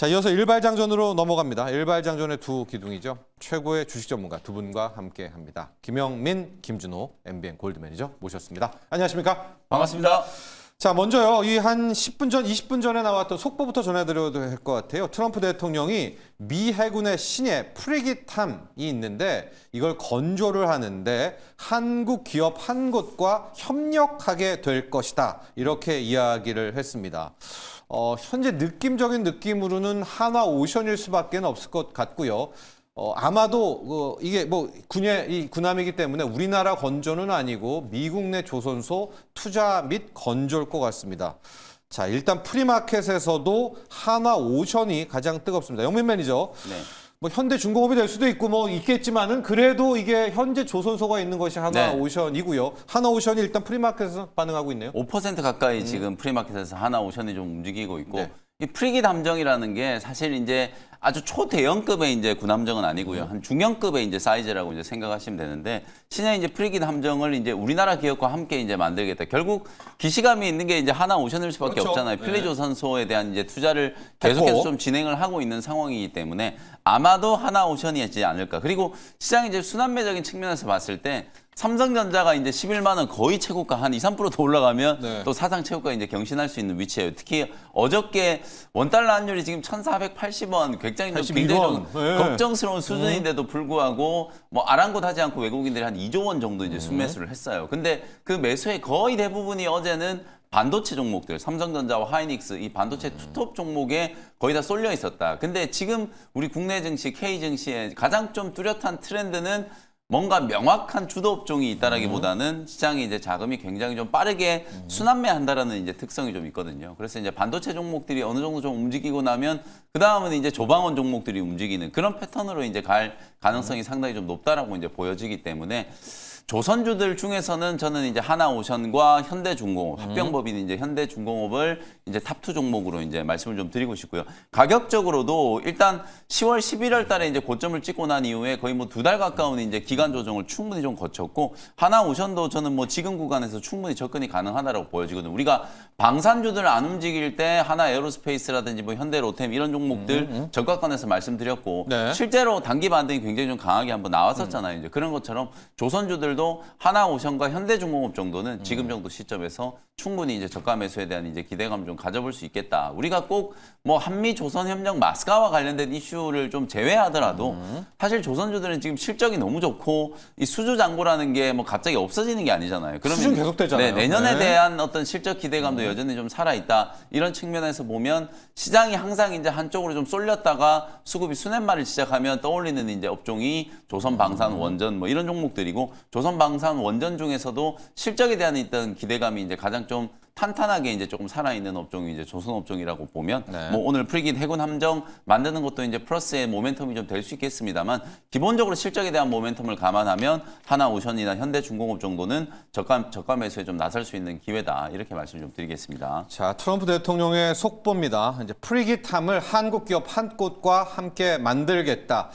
자, 이어서 일발장전으로 넘어갑니다. 일발장전의 두 기둥이죠. 최고의 주식 전문가 두 분과 함께합니다. 김영민, 김준호, MBN 골드 매니저 모셨습니다. 안녕하십니까? 반갑습니다. 자, 먼저요. 이 한 10분 전, 20분 전에 나왔던 속보부터 전해드려도 될 것 같아요. 트럼프 대통령이 미 해군의 신예 프리깃함이 있는데 이걸 건조를 하는데 한국 기업 한 곳과 협력하게 될 것이다. 이렇게 이야기를 했습니다. 현재 느낌적인 느낌으로는 한화오션일 수밖에 없을 것 같고요. 아마도 이게 뭐 군함이기 때문에 우리나라 건조는 아니고 미국 내 조선소 투자 및 건조일 것 같습니다. 자, 일단 프리마켓에서도 한화오션이 가장 뜨겁습니다. 영민 매니저. 네. 뭐 현대중공업이 될 수도 있고 뭐 있겠지만은 그래도 이게 현재 조선소가 있는 것이 한화오션이고요. 한화오션이 일단 프리마켓에서 반응하고 있네요. 5% 가까이 지금 프리마켓에서 하나오션이 좀 움직이고 있고 네. 이 프리깃 함정이라는 게 사실 이제 아주 초대형급의 이제 군함정은 아니고요. 한 중형급의 이제 사이즈라고 이제 생각하시면 되는데 신의 이제 프리깃 함정을 이제 우리나라 기업과 함께 이제 만들겠다. 결국 기시감이 있는 게 이제 하나오션일 수밖에 그렇죠. 없잖아요. 네. 필리조선소에 대한 이제 투자를 계속해서 좀 진행을 하고 있는 상황이기 때문에 아마도 하나오션이지 않을까. 그리고 시장 이제 순환매적인 측면에서 봤을 때 삼성전자가 이제 11만 원 거의 최고가 한 2, 3%더 올라가면 네. 또 사상 최고가 이제 경신할 수 있는 위치예요. 특히 어저께 원달러 환율이 지금 1,480원 굉장히 좀 82원. 굉장히 좀 네. 걱정스러운 수준인데도 불구하고 뭐 아랑곳하지 않고 외국인들이 한 2조 원 정도 이제 순매수를 했어요. 근데 그 매수의 거의 대부분이 어제는 반도체 종목들, 삼성전자와 하이닉스 이 반도체 투톱 종목에 거의 다 쏠려 있었다. 근데 지금 우리 국내 증시, K 증시의 가장 좀 뚜렷한 트렌드는 뭔가 명확한 주도 업종이 있다라기보다는 시장이 이제 자금이 굉장히 좀 빠르게 순환매한다라는 이제 특성이 좀 있거든요. 그래서 이제 반도체 종목들이 어느 정도 좀 움직이고 나면 그 다음은 이제 조방원 종목들이 움직이는 그런 패턴으로 이제 갈 가능성이 상당히 좀 높다라고 이제 보여지기 때문에. 조선주들 중에서는 저는 이제 하나오션과 현대중공업, 합병법인 이제 현대중공업을 이제 탑2 종목으로 이제 말씀을 좀 드리고 싶고요. 가격적으로도 일단 10월, 11월 달에 이제 고점을 찍고 난 이후에 거의 뭐 2달 가까운 이제 기간 조정을 충분히 좀 거쳤고 하나오션도 저는 뭐 지금 구간에서 충분히 접근이 가능하다라고 보여지거든요. 우리가 방산주들 안 움직일 때 하나 에어로스페이스라든지 뭐 현대 로템 이런 종목들 저가권에서 말씀드렸고 네. 실제로 단기 반등이 굉장히 좀 강하게 한번 나왔었잖아요. 이제 그런 것처럼 조선주들도 하나오션과 현대중공업 정도는 지금 정도 시점에서 충분히 이제 저가 매수에 대한 이제 기대감 좀 가져볼 수 있겠다. 우리가 꼭 뭐 한미 조선 협력 마스카와 관련된 이슈를 좀 제외하더라도 사실 조선주들은 지금 실적이 너무 좋고 이 수주 잔고라는 게 뭐 갑자기 없어지는 게 아니잖아요. 그러면 수준 계속되잖아요. 네, 내년에 네. 대한 어떤 실적 기대감도 여전히 좀 살아 있다. 이런 측면에서 보면 시장이 항상 이제 한쪽으로 좀 쏠렸다가 수급이 순환말을 시작하면 떠올리는 이제 업종이 조선방산 원전 뭐 이런 종목들이고 조선방산 원전 중에서도 실적에 대한 있던 기대감이 이제 가장 좀 탄탄하게 이제 조금 살아있는 업종이 이제 조선업종이라고 보면 네. 뭐 오늘 프리깃 해군 함정 만드는 것도 이제 플러스의 모멘텀이 좀 될 수 있겠습니다만 기본적으로 실적에 대한 모멘텀을 감안하면 하나오션이나 현대중공업 정도는 저가 매수에 좀 나설 수 있는 기회다 이렇게 말씀 좀 드리겠습니다. 자, 트럼프 대통령의 속보입니다. 이제 프리깃함을 한국 기업 한 곳과 함께 만들겠다.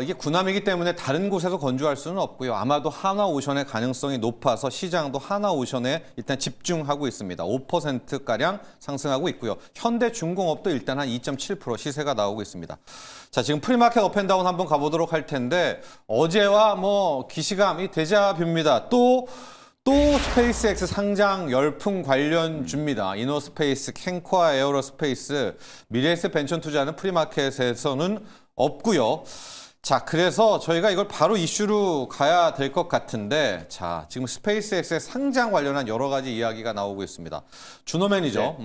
이게 군함이기 때문에 다른 곳에서 건조할 수는 없고요. 아마도 하나오션의 가능성이 높아서 시장도 하나오션에 일단 집중하고 있습니다. 5%가량 상승하고 있고요. 현대중공업도 일단 한 2.7% 시세가 나오고 있습니다. 자, 지금 프리마켓 업앤다운 한번 가보도록 할 텐데 어제와 뭐 기시감, 이 데자뷰입니다. 또 스페이스X 상장 열풍 관련주입니다. 이노스페이스, 캔코아 에어로스페이스, 미래에셋 벤처 투자는 프리마켓에서는 없고요. 자, 그래서 저희가 이걸 바로 이슈로 가야 될 것 같은데, 자, 지금 스페이스X의 상장 관련한 여러 가지 이야기가 나오고 있습니다. 준호 매니저,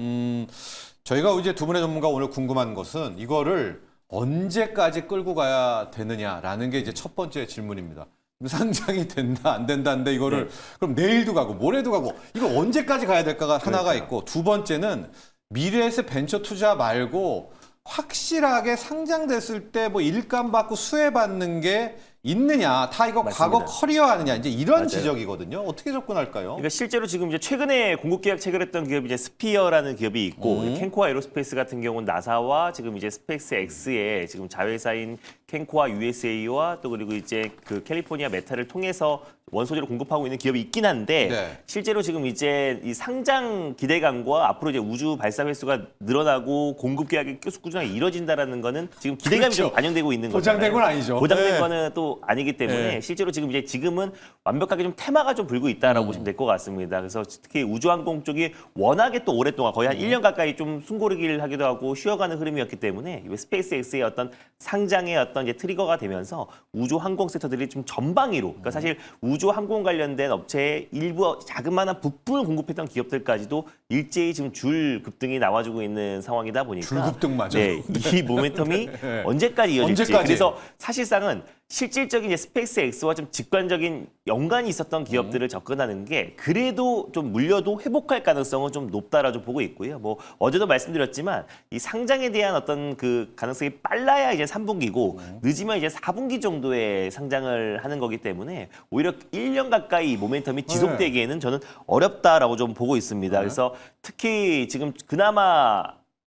저희가 이제 두 분의 전문가 오늘 궁금한 것은 이거를 언제까지 끌고 가야 되느냐라는 게 이제 첫 번째 질문입니다. 상장이 된다 안 된다는데 이거를 그럼 내일도 가고 모레도 가고 이걸 언제까지 가야 될까가 하나가 있고, 두 번째는 미래에셋 벤처 투자 말고 확실하게 상장됐을 때 뭐 일감 받고 수혜 받는 게 있느냐, 다 이거 맞습니다. 과거 커리어 하느냐, 이제 이런 맞아요. 지적이거든요. 어떻게 접근할까요? 그러니까 실제로 지금 이제 최근에 공급 계약 체결했던 기업이 이제 스피어라는 기업이 있고 캔코아 에로스페이스 같은 경우는 나사와 지금 이제 스페이스X의 지금 자회사인 캔코아 USA와 또 그리고 이제 그 캘리포니아 메타를 통해서 원소재를 공급하고 있는 기업이 있긴 한데 네. 실제로 지금 이제 이 상장 기대감과 앞으로 이제 우주 발사 횟수가 늘어나고 공급 계약이 계속 꾸준하게 이뤄진다라는 거는 지금 기대감이 그렇죠. 좀 반영되고 있는 보장된 거잖아요. 건 아니죠. 보장된 네. 거는 또 아니기 때문에 네. 실제로 지금은 완벽하게 좀 테마가 좀 불고 있다라고 보시면 될 것 같습니다. 그래서 특히 우주항공 쪽이 워낙에 또 오랫동안 거의 한 1년 가까이 좀 숨고르기를 하기도 하고 쉬어가는 흐름이었기 때문에 스페이스X의 어떤 상장의 어떤 이제 트리거가 되면서 우주항공 섹터들이 좀 전방위로 그러니까 사실 우주항공 관련된 업체의 일부 자그마한 부품을 공급했던 기업들까지도 일제히 지금 줄 급등이 나와주고 있는 상황이다 보니까 줄 급등 맞아요. 네, 이 모멘텀이 네. 언제까지 이어질지 언제까지? 그래서 사실상은 실질적인 이제 스페이스X와 좀 직관적인 연관이 있었던 기업들을 접근하는 게 그래도 좀 물려도 회복할 가능성은 좀 높다라고 보고 있고요. 뭐 어제도 말씀드렸지만 이 상장에 대한 어떤 그 가능성이 빨라야 이제 3분기고 늦으면 이제 4분기 정도의 상장을 하는 거기 때문에 오히려 1년 가까이 모멘텀이 지속되기에는 저는 어렵다라고 좀 보고 있습니다. 그래서 특히 지금 그나마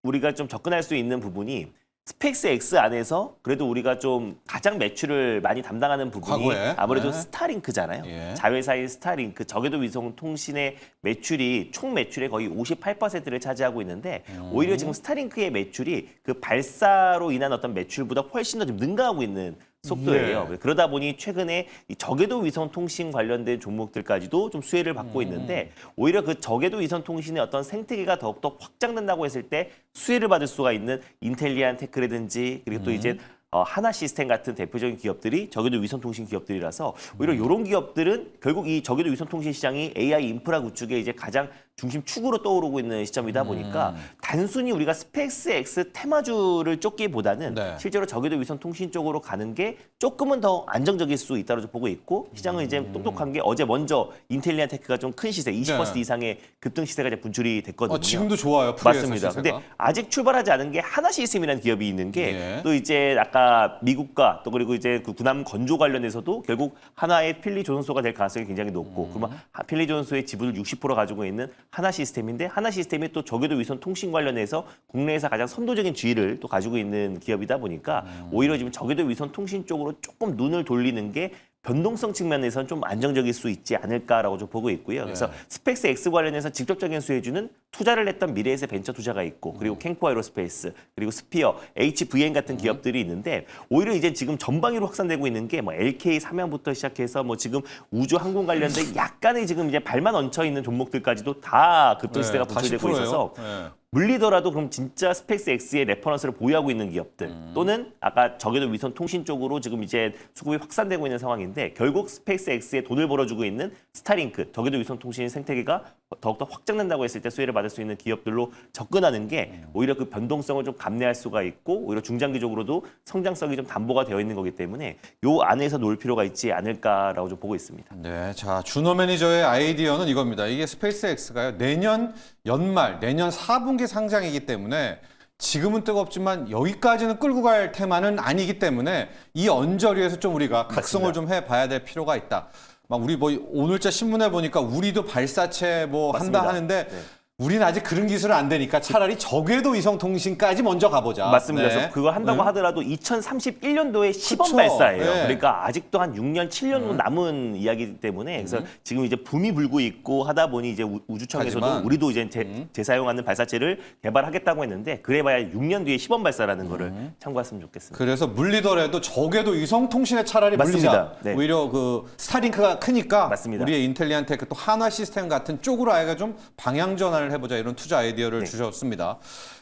우리가 좀 접근할 수 있는 부분이 스페이스X 안에서 그래도 우리가 좀 가장 매출을 많이 담당하는 부분이 과거에. 아무래도 네. 스타링크잖아요. 예. 자회사인 스타링크, 저궤도 위성 통신의 매출이 총 매출의 거의 58%를 차지하고 있는데 오히려 지금 스타링크의 매출이 그 발사로 인한 어떤 매출보다 훨씬 더 좀 능가하고 있는 속도예요. 예. 그러다 보니 최근에 이 저궤도 위성 통신 관련된 종목들까지도 좀 수혜를 받고 있는데 오히려 그 저궤도 위성 통신의 어떤 생태계가 더욱더 확장된다고 했을 때 수혜를 받을 수가 있는 인텔리안 테크라든지 그리고 또 이제 하나 시스템 같은 대표적인 기업들이 저궤도 위성 통신 기업들이라서 오히려 이런 기업들은 결국 이 저궤도 위성 통신 시장이 AI 인프라 구축의 이제 가장 중심 축으로 떠오르고 있는 시점이다 보니까 단순히 우리가 스페이스X 테마주를 쫓기보다는 네. 실제로 저궤도 위성 통신 쪽으로 가는 게 조금은 더 안정적일 수 있다고 보고 있고 시장은 이제 똑똑한 게 어제 먼저 인텔리안 테크가 좀 큰 시세 20% 네. 이상의 급등 시세가 이제 분출이 됐거든요. 지금도 좋아요. 프리에서 맞습니다. 시세가. 근데 아직 출발하지 않은 게 하나 시스템이라는 기업이 있는 게 예. 또 이제 아까 미국과 또 그리고 이제 그 군함 건조 관련해서도 결국 하나의 필리 존소가 될 가능성이 굉장히 높고 그러면 필리 존소의 지분을 60% 가지고 있는 하나 시스템인데 하나 시스템이 또 저궤도 위성 통신 관련해서 국내에서 가장 선도적인 지위를 또 가지고 있는 기업이다 보니까 오히려 지금 저궤도 위성 통신 쪽으로 조금 눈을 돌리는 게 변동성 측면에서는 좀 안정적일 수 있지 않을까라고 좀 보고 있고요. 그래서 스페이스X 관련해서 직접적인 수혜주는 투자를 했던 미래에셋 벤처 투자가 있고 그리고 캔코 에어로스페이스 그리고 스피어, HVN 같은 기업들이 있는데 오히려 이제 지금 전방위로 확산되고 있는 게 뭐 LK 삼양부터 시작해서 뭐 지금 우주 항공 관련된 약간의 지금 이제 발만 얹혀 있는 종목들까지도 다 급등 시세가 다 분출되고 10% 예요. 있어서 네. 물리더라도 그럼 진짜 스페이스X의 레퍼런스를 보유하고 있는 기업들 또는 아까 저궤도 위성 통신 쪽으로 지금 이제 수급이 확산되고 있는 상황인데 결국 스페이스X에 돈을 벌어주고 있는 스타링크 저궤도 위성 통신 생태계가 더욱더 확장된다고 했을 때 수혜를 받을 수 있는 기업들로 접근하는 게 오히려 그 변동성을 좀 감내할 수가 있고 오히려 중장기적으로도 성장성이 좀 담보가 되어 있는 거기 때문에 요 안에서 놓을 필요가 있지 않을까라고 좀 보고 있습니다. 네, 자 준호 매니저의 아이디어는 이겁니다. 이게 스페이스X가요 내년 연말, 내년 4분기 상장이기 때문에 지금은 뜨겁지만 여기까지는 끌고 갈 테마는 아니기 때문에 이 언저리에서 좀 우리가 각성을 좀 해봐야 될 필요가 있다. 막 우리 뭐 오늘자 신문에 보니까 우리도 발사체 뭐 맞습니다. 한다 하는데 네. 우리는 아직 그런 기술은 안 되니까 차라리 저궤도 위성 통신까지 먼저 가보자. 맞습니다. 네. 그래서 그거 한다고 하더라도 2031년도에 시범 그쵸. 발사예요. 네. 그러니까 아직도 한 6년, 7년 정도 남은 이야기이기 때문에 그래서 지금 이제 붐이 불고 있고 하다 보니 이제 우주청에서도 하지만, 우리도 이제 재사용하는 발사체를 개발하겠다고 했는데 그래봐야 6년 뒤에 시범 발사라는 거를 참고했으면 좋겠습니다. 그래서 물리더라도 저궤도 위성 통신에 차라리 맞습니다. 물리자. 네. 오히려 그 스타링크가 크니까 맞습니다. 우리의 인텔리안 테크 또 하나 시스템 같은 쪽으로 아예 좀 방향 전환을 해보자 이런 투자 아이디어를 주셨습니다.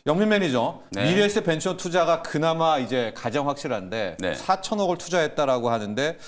영민 매니저, 네. 미래에셋 벤처 투자가 그나마 이제 가장 확실한데 네. 4천억을 투자했다라고 하는데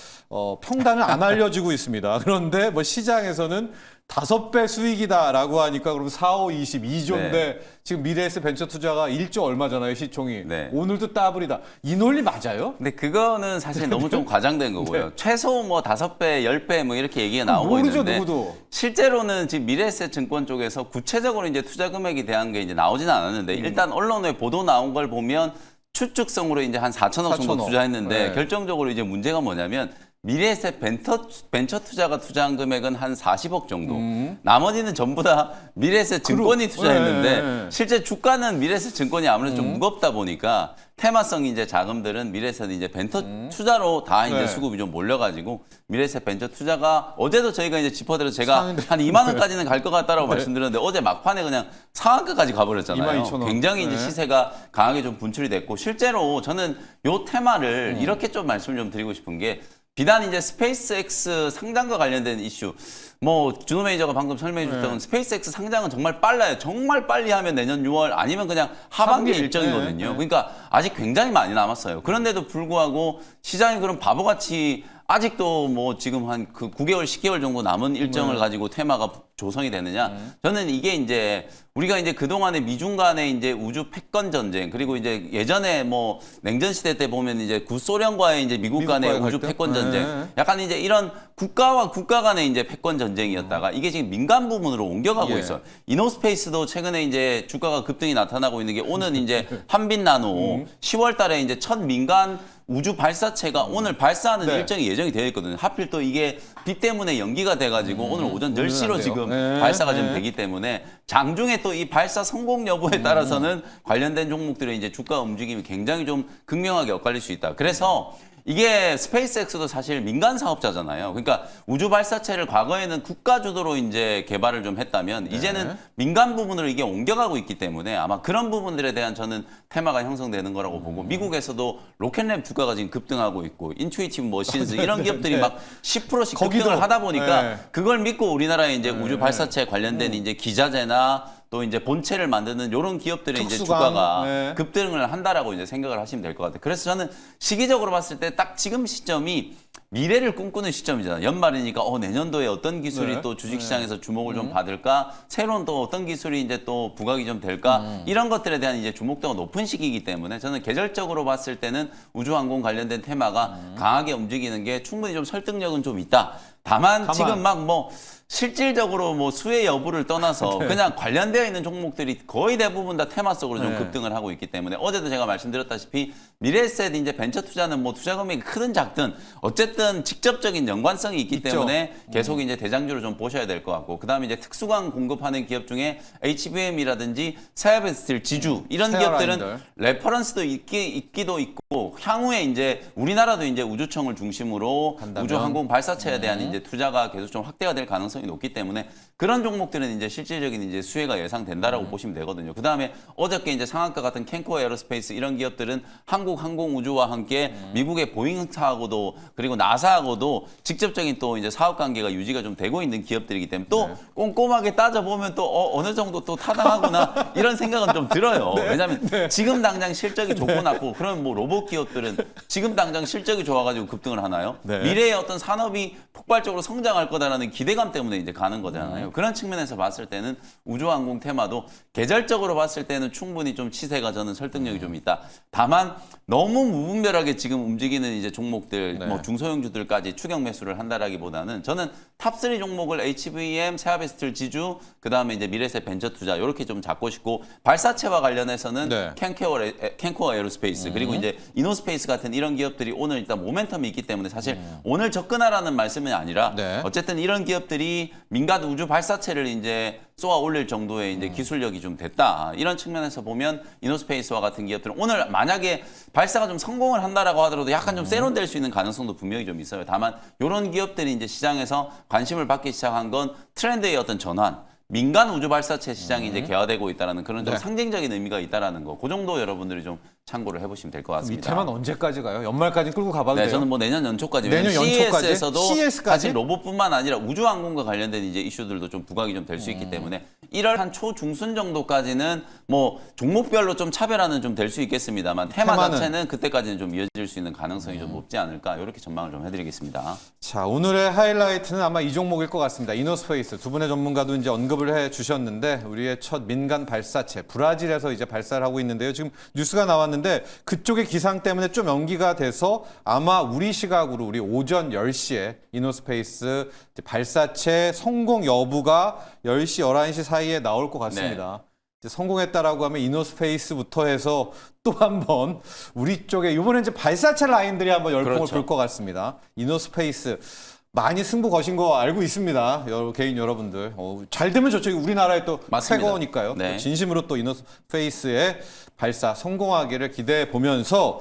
평단은 안 알려지고 있습니다. 그런데 뭐 시장에서는 5배 수익이다라고 하니까 그럼 4, 5, 20, 2조인데 네. 지금 미래에셋 벤처 투자가 1조 얼마잖아요, 시총이. 네. 오늘도 더블이다. 이 논리 맞아요? 근데 그거는 사실 너무 좀 과장된 거고요. 최소 뭐 5배, 10배 뭐 이렇게 얘기가 나오고 모르죠, 있는데 누구도. 실제로는 지금 미래에셋 증권 쪽에서 구체적으로 이제 투자 금액에 대한 게 이제 나오지는 않았는데 일단 언론에 보도 나온 걸 보면 추측성으로 이제 한 4천억 정도 4천억. 투자했는데 네. 결정적으로 이제 문제가 뭐냐면 미래에셋 벤처 투자가 투자한 금액은 한 40억 정도. 나머지는 전부 다 미래에셋 증권이 투자했는데 네. 실제 주가는 미래에셋 증권이 아무래도 좀 무겁다 보니까 테마성 이제 자금들은 미래에셋 이제 벤처 투자로 다 이제 네. 수급이 좀 몰려가지고 미래에셋 벤처 투자가 어제도 저희가 이제 짚어드려 제가 상인데. 한 2만 원까지는 갈 것 같다라고 말씀드렸는데 어제 막판에 그냥 상한가까지 가버렸잖아요. 22,000원. 굉장히 이제 네. 시세가 강하게 좀 분출이 됐고 실제로 저는 요 테마를 이렇게 좀 말씀을 좀 드리고 싶은 게 비단 이제 스페이스X 상장과 관련된 이슈, 뭐 준호 매니저가 방금 설명해 주셨던 스페이스X 상장은 정말 빨라요. 정말 빨리 하면 내년 6월 아니면 그냥 하반기 하반기. 일정이거든요. 네. 그러니까 아직 굉장히 많이 남았어요. 그런데도 불구하고 시장이 그럼 바보같이 아직도 뭐 지금 한 그 9개월, 10개월 정도 남은 일정을 가지고 테마가 조성이 되느냐? 저는 이게 이제 우리가 이제 그동안에 미중 간의 이제 우주 패권 전쟁 그리고 이제 예전에 뭐 냉전 시대 때 보면 이제 구소련과의 이제 미국 간의 미국과의 우주 갈등? 패권 전쟁 네. 약간 이제 이런 국가와 국가 간의 이제 패권 전쟁이었다가 이게 지금 민간 부문으로 옮겨가고 예. 있어요. 이노스페이스도 최근에 이제 주가가 급등이 나타나고 있는 게 오늘 이제 한빛 나노 10월 달에 이제 첫 민간 우주 발사체가 오늘 발사하는 네. 일정이 예정이 되어 있거든요. 하필 또 이게 비 때문에 연기가 돼가지고 오늘 오전 오늘은 10시로 안 돼요. 지금 네. 발사가 좀 네. 되기 때문에 장중에 또 이 발사 성공 여부에 따라서는 관련된 종목들의 이제 주가 움직임이 굉장히 좀 극명하게 엇갈릴 수 있다. 그래서 이게 스페이스X도 사실 민간 사업자잖아요. 그러니까 우주 발사체를 과거에는 국가 주도로 이제 개발을 좀 했다면 이제는 민간 부분으로 이게 옮겨가고 있기 때문에 아마 그런 부분들에 대한 저는 테마가 형성되는 거라고 보고 미국에서도 로켓랩 주가가 지금 급등하고 있고 인투이티브 머신즈 이런 기업들이 막 10%씩 거기도. 급등을 하다 보니까 네. 그걸 믿고 우리나라의 이제 우주 발사체 관련된 이제 기자재나 또 이제 본체를 만드는 이런 기업들의 이제 특수강. 주가가 네. 급등을 한다라고 이제 생각을 하시면 될 것 같아요. 그래서 저는 시기적으로 봤을 때 딱 지금 시점이 미래를 꿈꾸는 시점이잖아요. 연말이니까 내년도에 어떤 기술이 네. 또 주식시장에서 주목을 좀 받을까? 새로운 또 어떤 기술이 이제 또 부각이 좀 될까? 이런 것들에 대한 이제 주목도가 높은 시기이기 때문에 저는 계절적으로 봤을 때는 우주항공 관련된 테마가 강하게 움직이는 게 충분히 좀 설득력은 좀 있다. 다만 지금 막 뭐 실질적으로 뭐 수혜 여부를 떠나서 그냥 관련되어 있는 종목들이 거의 대부분 다 테마 속으로 좀 네. 급등을 하고 있기 때문에 어제도 제가 말씀드렸다시피 미래에셋 이제 벤처 투자는 뭐 투자 금액이 크든 작든 어쨌든 직접적인 연관성이 있기 있죠. 때문에 계속 이제 대장주를 좀 보셔야 될 것 같고 그다음에 이제 특수광 공급하는 기업 중에 HBM이라든지 세아베스틸, 지주 이런 기업들은 세아라인들. 레퍼런스도 있기도 있고 향후에 이제 우리나라도 이제 우주청을 중심으로 간다면. 우주 항공 발사체에 대한 이제 투자가 계속 좀 확대가 될 가능성이 높기 때문에 그런 종목들은 이제 실질적인 이제 수혜가 예상된다라고 보시면 되거든요. 그다음에 어저께 이제 상한가 같은 캔코 에어로스페이스 이런 기업들은 한국 항공 우주와 함께 미국의 보잉사하고도 그리고 나사하고도 직접적인 또 이제 사업 관계가 유지가 좀 되고 있는 기업들이기 때문에 또 꼼꼼하게 따져 보면 또 어느 정도 또 타당하구나 이런 생각은 좀 들어요. 왜냐하면 지금 당장 실적이 좋고 나고 그런 뭐 로봇 기업들은 지금 당장 실적이 좋아가지고 급등을 하나요? 네. 미래의 어떤 산업이 폭발적으로 성장할 거다라는 기대감 때문에 이제 가는 거잖아요. 그런 측면에서 봤을 때는 우주항공 테마도 계절적으로 봤을 때는 충분히 좀 치세가 저는 설득력이 좀 있다. 다만 너무 무분별하게 지금 움직이는 이제 종목들, 네. 뭐 중소형주들까지 추격 매수를 한다라기보다는 저는 탑3 종목을 HVM, 세아베스틸, 지주, 그 다음에 이제 미래에셋 벤처 투자 이렇게 좀 잡고 싶고 발사체와 관련해서는 네. 캔코어 에어로스페이스 그리고 이제 이노스페이스 같은 이런 기업들이 오늘 일단 모멘텀이 있기 때문에 사실 오늘 접근하라는 말씀은 아니라 네. 어쨌든 이런 기업들이 민간 우주 발사체를 이제 쏘아 올릴 정도의 이제 기술력이 좀 됐다. 이런 측면에서 보면 이노스페이스와 같은 기업들은 오늘 만약에 발사가 좀 성공을 한다라고 하더라도 약간 좀 세론될 수 있는 가능성도 분명히 좀 있어요. 다만 이런 기업들이 이제 시장에서 관심을 받기 시작한 건 트렌드의 어떤 전환. 민간 우주 발사체 시장이 이제 개화되고 있다라는 그런 좀 네. 상징적인 의미가 있다라는 거. 그 정도 여러분들이 좀 참고를 해보시면 될 것 이 같습니다. 테마는 언제까지 가요? 연말까지 끌고 가봐도 네, 돼요? 저는 뭐 내년 연초까지. 내년 왜냐면 연초까지? CES에서도 CES까지? 사실 로봇뿐만 아니라 우주항공과 관련된 이제 이슈들도 좀 부각이 좀 될 수 있기 때문에 1월 한 초중순 정도까지는 뭐 종목별로 좀 차별화는 좀 될 수 있겠습니다만 테마 테마는? 자체는 그때까지는 좀 이어질 수 있는 가능성이 좀 높지 않을까 이렇게 전망을 좀 해드리겠습니다. 자, 오늘의 하이라이트는 아마 이 종목일 것 같습니다. 이노스페이스 두 분의 전문가도 이제 언급을 해 주셨는데 우리의 첫 민간 발사체 브라질에서 이제 발사를 하고 있는데요. 지금 뉴스가 나왔는데 그쪽의 기상 때문에 좀 연기가 돼서 아마 우리 시각으로 우리 오전 10시에 이노스페이스 이제 발사체 성공 여부가 10시, 11시 사이에 나올 것 같습니다. 이제 성공했다라고 하면 이노스페이스부터 해서 또 한번 우리 쪽에 이번에 이제 발사체 라인들이 한번 열풍을 그렇죠. 불 것 같습니다. 이노스페이스 많이 승부 거신 거 알고 있습니다. 개인 여러분들. 잘 되면 저쪽이 우리나라의 또 맞습니다. 쾌거니까요. 네. 또 진심으로 또 이너페이스의 발사 성공하기를 기대해 보면서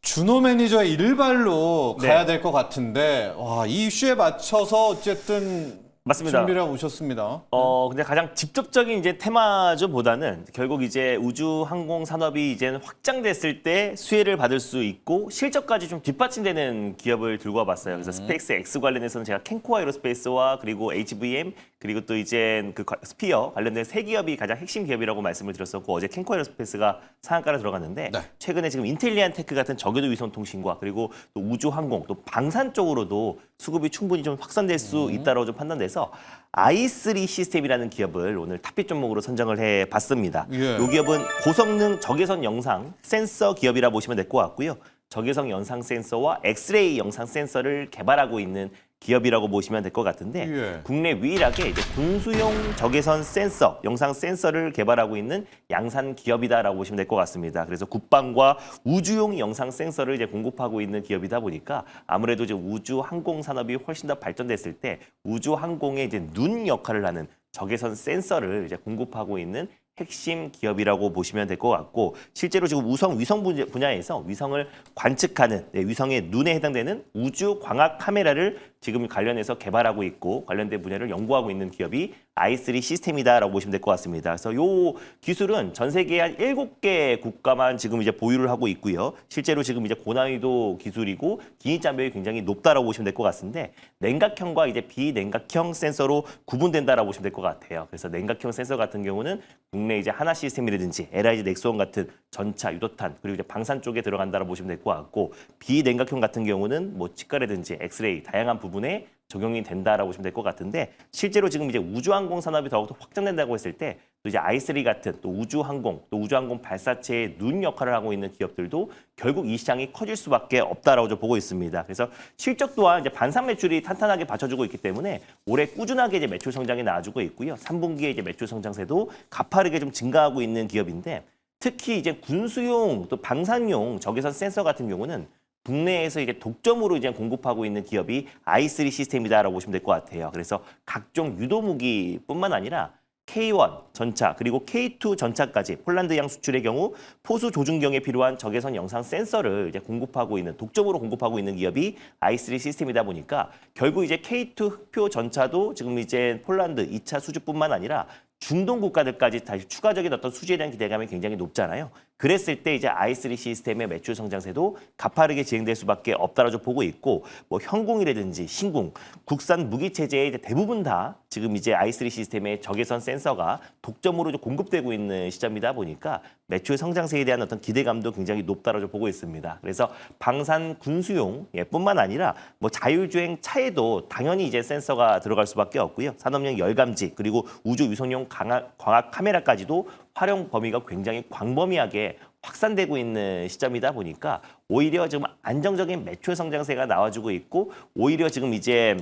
준호 매니저의 일발로 네. 가야 될 것 같은데 와, 이 이슈에 맞춰서 어쨌든 맞습니다. 준비를 하고 오셨습니다. 근데 가장 직접적인 이제 테마주보다는 결국 이제 우주 항공 산업이 이제 확장됐을 때 수혜를 받을 수 있고 실적까지 좀 뒷받침되는 기업을 들고 와봤어요. 그래서 스페이스 X 관련해서는 제가 캔코어 에어로스페이스와 그리고 HVM 그리고 또 이제 그 스피어 관련된 세 기업이 가장 핵심 기업이라고 말씀을 드렸었고 어제 캔코어 에어로스페이스가 상한가를 들어갔는데 네. 최근에 지금 인텔리안 테크 같은 저궤도 위성 통신과 그리고 또 우주 항공 또 방산 쪽으로도 수급이 충분히 좀 확산될 수 있다고 좀 판단돼서 i3 시스템이라는 기업을 오늘 탑픽 종목으로 선정을 해봤습니다. 예. 이 기업은 고성능 적외선 영상 센서 기업이라 보시면 될 것 같고요. 적외선 영상 센서와 엑스레이 영상 센서를 개발하고 있는 기업이라고 보시면 될 것 같은데 예. 국내 유일하게 이제 군수용 적외선 센서, 영상 센서를 개발하고 있는 양산 기업이다라고 보시면 될 것 같습니다. 그래서 국방과 우주용 영상 센서를 이제 공급하고 있는 기업이다 보니까 아무래도 이제 우주 항공 산업이 훨씬 더 발전됐을 때 우주 항공의 이제 눈 역할을 하는 적외선 센서를 이제 공급하고 있는 핵심 기업이라고 보시면 될 것 같고 실제로 지금 위성 분야에서 위성을 관측하는 위성의 눈에 해당되는 우주 광학 카메라를 지금 관련해서 개발하고 있고 관련된 분야를 연구하고 있는 기업이 i3 시스템이다라고 보시면 될 것 같습니다. 그래서 이 기술은 전 세계 한 7개 국가만 지금 이제 보유를 하고 있고요. 실제로 지금 이제 고난이도 기술이고 기입 장벽이 굉장히 높다라고 보시면 될 것 같은데 냉각형과 이제 비냉각형 센서로 구분된다라고 보시면 될 것 같아요. 그래서 냉각형 센서 같은 경우는 국내 이제 하나 시스템이라든지 LIG 넥스원 같은 전차, 유도탄 그리고 이제 방산 쪽에 들어간다라고 보시면 될 것 같고 비냉각형 같은 경우는 뭐 치과라든지 엑스레이 다양한 부분에 적용이 된다라고 보시면 될 것 같은데 실제로 지금 이제 우주항공 산업이 더욱더 확장된다고 했을 때 또 이제 i3 같은 또 우주항공 또 우주항공 발사체의 눈 역할을 하고 있는 기업들도 결국 이 시장이 커질 수밖에 없다라고 저 보고 있습니다. 그래서 실적 또한 이제 반상 매출이 탄탄하게 받쳐주고 있기 때문에 올해 꾸준하게 이제 매출 성장이 나와주고 있고요. 3분기에 이제 매출 성장세도 가파르게 좀 증가하고 있는 기업인데 특히 이제 군수용 또 방산용 적외선 센서 같은 경우는 국내에서 이제 독점으로 이제 공급하고 있는 기업이 i3 시스템이다라고 보시면 될 것 같아요. 그래서 각종 유도 무기뿐만 아니라 K1 전차 그리고 K2 전차까지 폴란드양 수출의 경우 포수 조준경에 필요한 적외선 영상 센서를 이제 공급하고 있는 독점으로 공급하고 있는 기업이 i3 시스템이다 보니까 결국 이제 K2 흑표 전차도 지금 이제 폴란드 2차 수주뿐만 아니라 중동 국가들까지 다시 추가적인 어떤 수주에 대한 기대감이 굉장히 높잖아요. 그랬을 때 이제 i3 시스템의 매출 성장세도 가파르게 진행될 수밖에 없다라고 보고 있고 뭐 현궁이라든지 신궁, 국산 무기 체제의 이제 대부분 다 지금 이제 i3 시스템의 적외선 센서가 독점으로 공급되고 있는 시점이다 보니까 매출 성장세에 대한 어떤 기대감도 굉장히 높다라고 보고 있습니다. 그래서 방산 군수용 뿐만 아니라 뭐 자율주행 차에도 당연히 이제 센서가 들어갈 수밖에 없고요. 산업용 열감지 그리고 우주 위성용 광학 카메라까지도 활용 범위가 굉장히 광범위하게 확산되고 있는 시점이다 보니까 오히려 지금 안정적인 매출 성장세가 나와주고 있고 오히려 지금 이제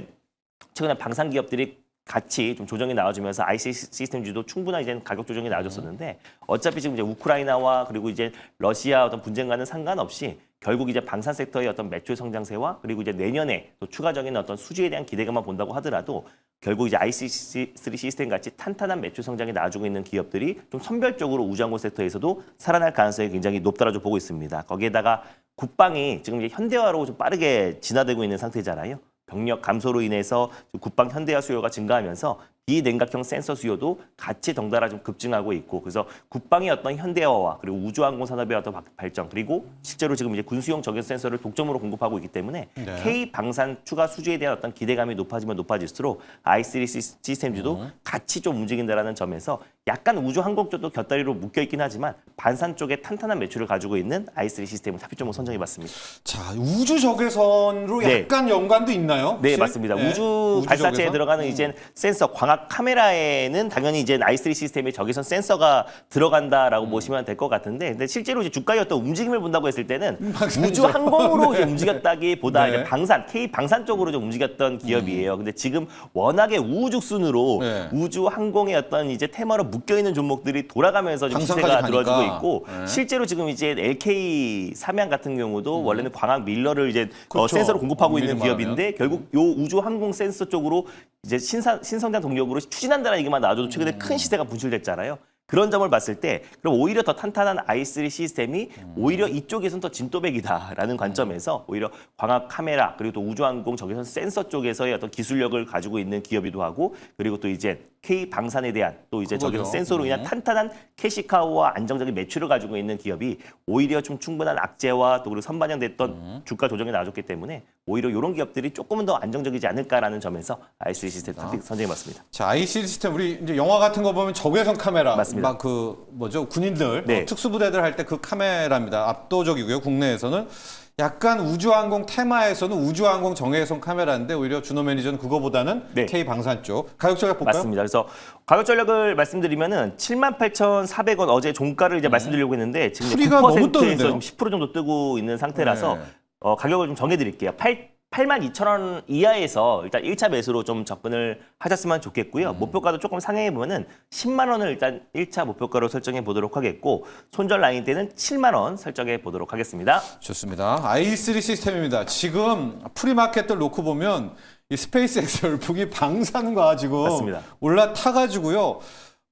최근에 방산 기업들이 같이 좀 조정이 나와주면서 IC 시스템주도 충분한 이제 가격 조정이 나와줬었는데 어차피 지금 이제 우크라이나와 그리고 이제 러시아 어떤 분쟁과는 상관없이 결국 이제 방산 섹터의 어떤 매출 성장세와 그리고 이제 내년에 또 추가적인 어떤 수주에 대한 기대감만 본다고 하더라도 결국 이제 IC3 시스템 같이 탄탄한 매출 성장이 나와주고 있는 기업들이 좀 선별적으로 우주항공 섹터에서도 살아날 가능성이 굉장히 높다라고 보고 있습니다. 거기에다가 국방이 지금 이제 현대화로 좀 빠르게 진화되고 있는 상태잖아요. 병력 감소로 인해서 국방 현대화 수요가 증가하면서 비냉각형 센서 수요도 같이 덩달아 좀 급증하고 있고 그래서 국방의 어떤 현대화와 그리고 우주항공 산업의 어떤 발전 그리고 실제로 지금 이제 군수용 적외선 센서를 독점으로 공급하고 있기 때문에 네. K 방산 추가 수주에 대한 어떤 기대감이 높아지면 높아질수록 i3 시스템주도 같이 좀 움직인다라는 점에서 약간 우주항공 쪽도 곁다리로 묶여 있긴 하지만 반산 쪽에 탄탄한 매출을 가지고 있는 i3 시스템을 탑픽종으로 선정해봤습니다. 자, 우주 적외선으로 네. 약간 연관도 있나요? 네, 혹시? 맞습니다. 네. 우주 발사체에 적외선? 들어가는 이제 센서 광학 광학 카메라에는 당연히 이제 i3 시스템에 적외선 센서가 들어간다라고 보시면 될 것 같은데, 근데 실제로 이제 주가의 어떤 움직임을 본다고 했을 때는 우주 항공으로 이제 움직였다기보다 네. 이제 방산, K 방산 쪽으로 좀 움직였던 기업이에요. 근데 지금 워낙에 우후죽순으로 네. 우주 항공의 어떤 이제 테마로 묶여 있는 종목들이 돌아가면서 좀 방산까지 시세가 가니까. 들어지고 있고, 네. 실제로 지금 이제 LK 삼양 같은 경우도 원래는 광학 밀러를 이제 그렇죠. 센서로 공급하고 있는 엄밀히 기업인데 결국 요 우주 항공 센서 쪽으로 이제 신성장 동력으로 추진한다는 얘기만 나와줘도 최근에 큰 시세가 분출됐잖아요. 그런 점을 봤을 때 그럼 오히려 더 탄탄한 i3 시스템이 오히려 이쪽에서는 더 진또백이다라는 관점에서 오히려 광학 카메라 그리고 또 우주항공 적외선 센서 쪽에서의 어떤 기술력을 가지고 있는 기업이기도 하고, 그리고 또 이제 K 방산에 대한 또 이제 그거죠. 적외선 센서로 인한 탄탄한 캐시카우와 안정적인 매출을 가지고 있는 기업이 오히려 좀 충분한 악재와 또 그리고 선반영됐던 주가 조정이 나와줬기 때문에 오히려 이런 기업들이 조금은 더 안정적이지 않을까라는 점에서 i3 시스템 선정해봤습니다. 자, IC 시스템 우리 이제 영화 같은 거 보면 적외선 카메라 맞습니다. 막 그 뭐죠? 군인들 네. 특수부대들 할 때 그 카메라입니다. 압도적이고요. 국내에서는 약간 우주항공 테마에서는 우주항공 정외선 카메라인데 오히려 준호 매니저는 그거보다는 네. K 방산 쪽 가격 전략 볼까요? 맞습니다. 그래서 가격 전략을 말씀드리면은 78,400원 어제 종가를 이제 말씀드리려고 했는데 지금 풀이가 너무 9%에서 떴는데요? 좀 10% 정도 뜨고 있는 상태라서 네. 가격을 좀 정해드릴게요. 82,000원 이하에서 일단 1차 매수로 좀 접근을 하셨으면 좋겠고요. 목표가도 조금 상향해 보면은 10만 원을 일단 1차 목표가로 설정해 보도록 하겠고, 손절 라인 때는 7만 원 설정해 보도록 하겠습니다. 좋습니다. i3 시스템입니다. 지금 프리마켓들 놓고 보면 이 스페이스X 열풍이 방산과 지금 맞습니다. 올라타가지고요.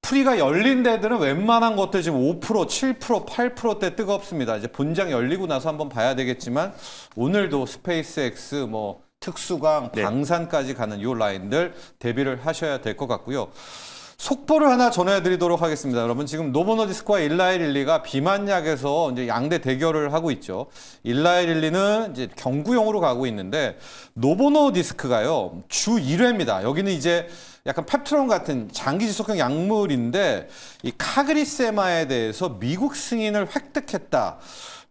프리가 열린 데들은 웬만한 것들 지금 5%, 7%, 8%대 뜨겁습니다. 이제 본장 열리고 나서 한번 봐야 되겠지만 오늘도 스페이스X 뭐 특수광, 네. 방산까지 가는 요 라인들 대비를 하셔야 될 것 같고요. 속보를 하나 전해드리도록 하겠습니다. 여러분 지금 노보노디스크와 일라이릴리가 비만약에서 이제 양대 대결을 하고 있죠. 일라이릴리는 이제 경구용으로 가고 있는데 노보노디스크가요 주 1회입니다. 여기는 이제 약간 펩트론 같은 장기 지속형 약물인데 이 카그리세마에 대해서 미국 승인을 획득했다.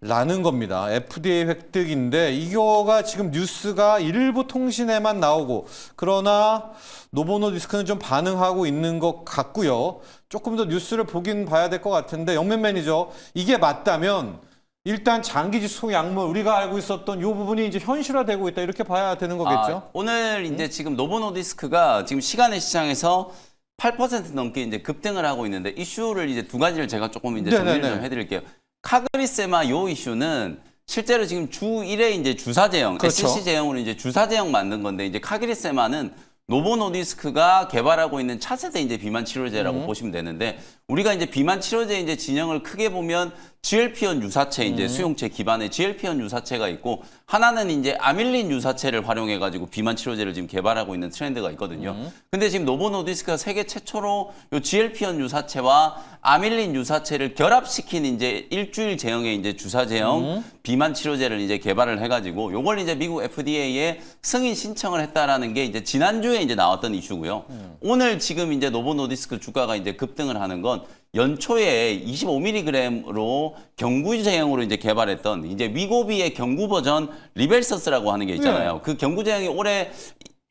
라는 겁니다. FDA 획득인데 이거가 지금 뉴스가 일부 통신에만 나오고, 그러나 노보노디스크는 좀 반응하고 있는 것 같고요. 조금 더 뉴스를 보긴 봐야 될 것 같은데, 영맨 매니저 이게 맞다면 일단 장기 지속 약물 우리가 알고 있었던 이 부분이 이제 현실화되고 있다 이렇게 봐야 되는 거겠죠? 오늘 이제 지금 노보노디스크가 지금 시간의 시장에서 8% 넘게 이제 급등을 하고 있는데, 이슈를 이제 두 가지를 제가 조금 이제 정리를 네네네. 좀 해드릴게요. 카그리세마 요 이슈는 실제로 지금 주 1회 이제 주사 제형, 그렇죠. SC 제형으로 이제 주사 제형 만든 건데, 이제 카그리세마는 노보노디스크가 개발하고 있는 차세대 이제 비만 치료제라고 보시면 되는데, 우리가 이제 비만 치료제 이제 진영을 크게 보면 GLP-1 유사체 이제 수용체 기반의 GLP-1 유사체가 있고, 하나는 이제 아밀린 유사체를 활용해 가지고 비만 치료제를 지금 개발하고 있는 트렌드가 있거든요. 근데 지금 노보노디스크가 세계 최초로 요 GLP-1 유사체와 아밀린 유사체를 결합시킨 이제 일주일 제형의 이제 주사 제형 비만 치료제를 이제 개발을 해 가지고 요걸 이제 미국 FDA에 승인 신청을 했다라는 게 이제 지난주에 이제 나왔던 이슈고요. 오늘 지금 이제 노보노디스크 주가가 이제 급등을 하는 건 연초에 25mg으로 경구 제형으로 이제 개발했던 이제 위고비의 경구 버전 리벨서스라고 하는 게 있잖아요. 그 경구 제형이 올해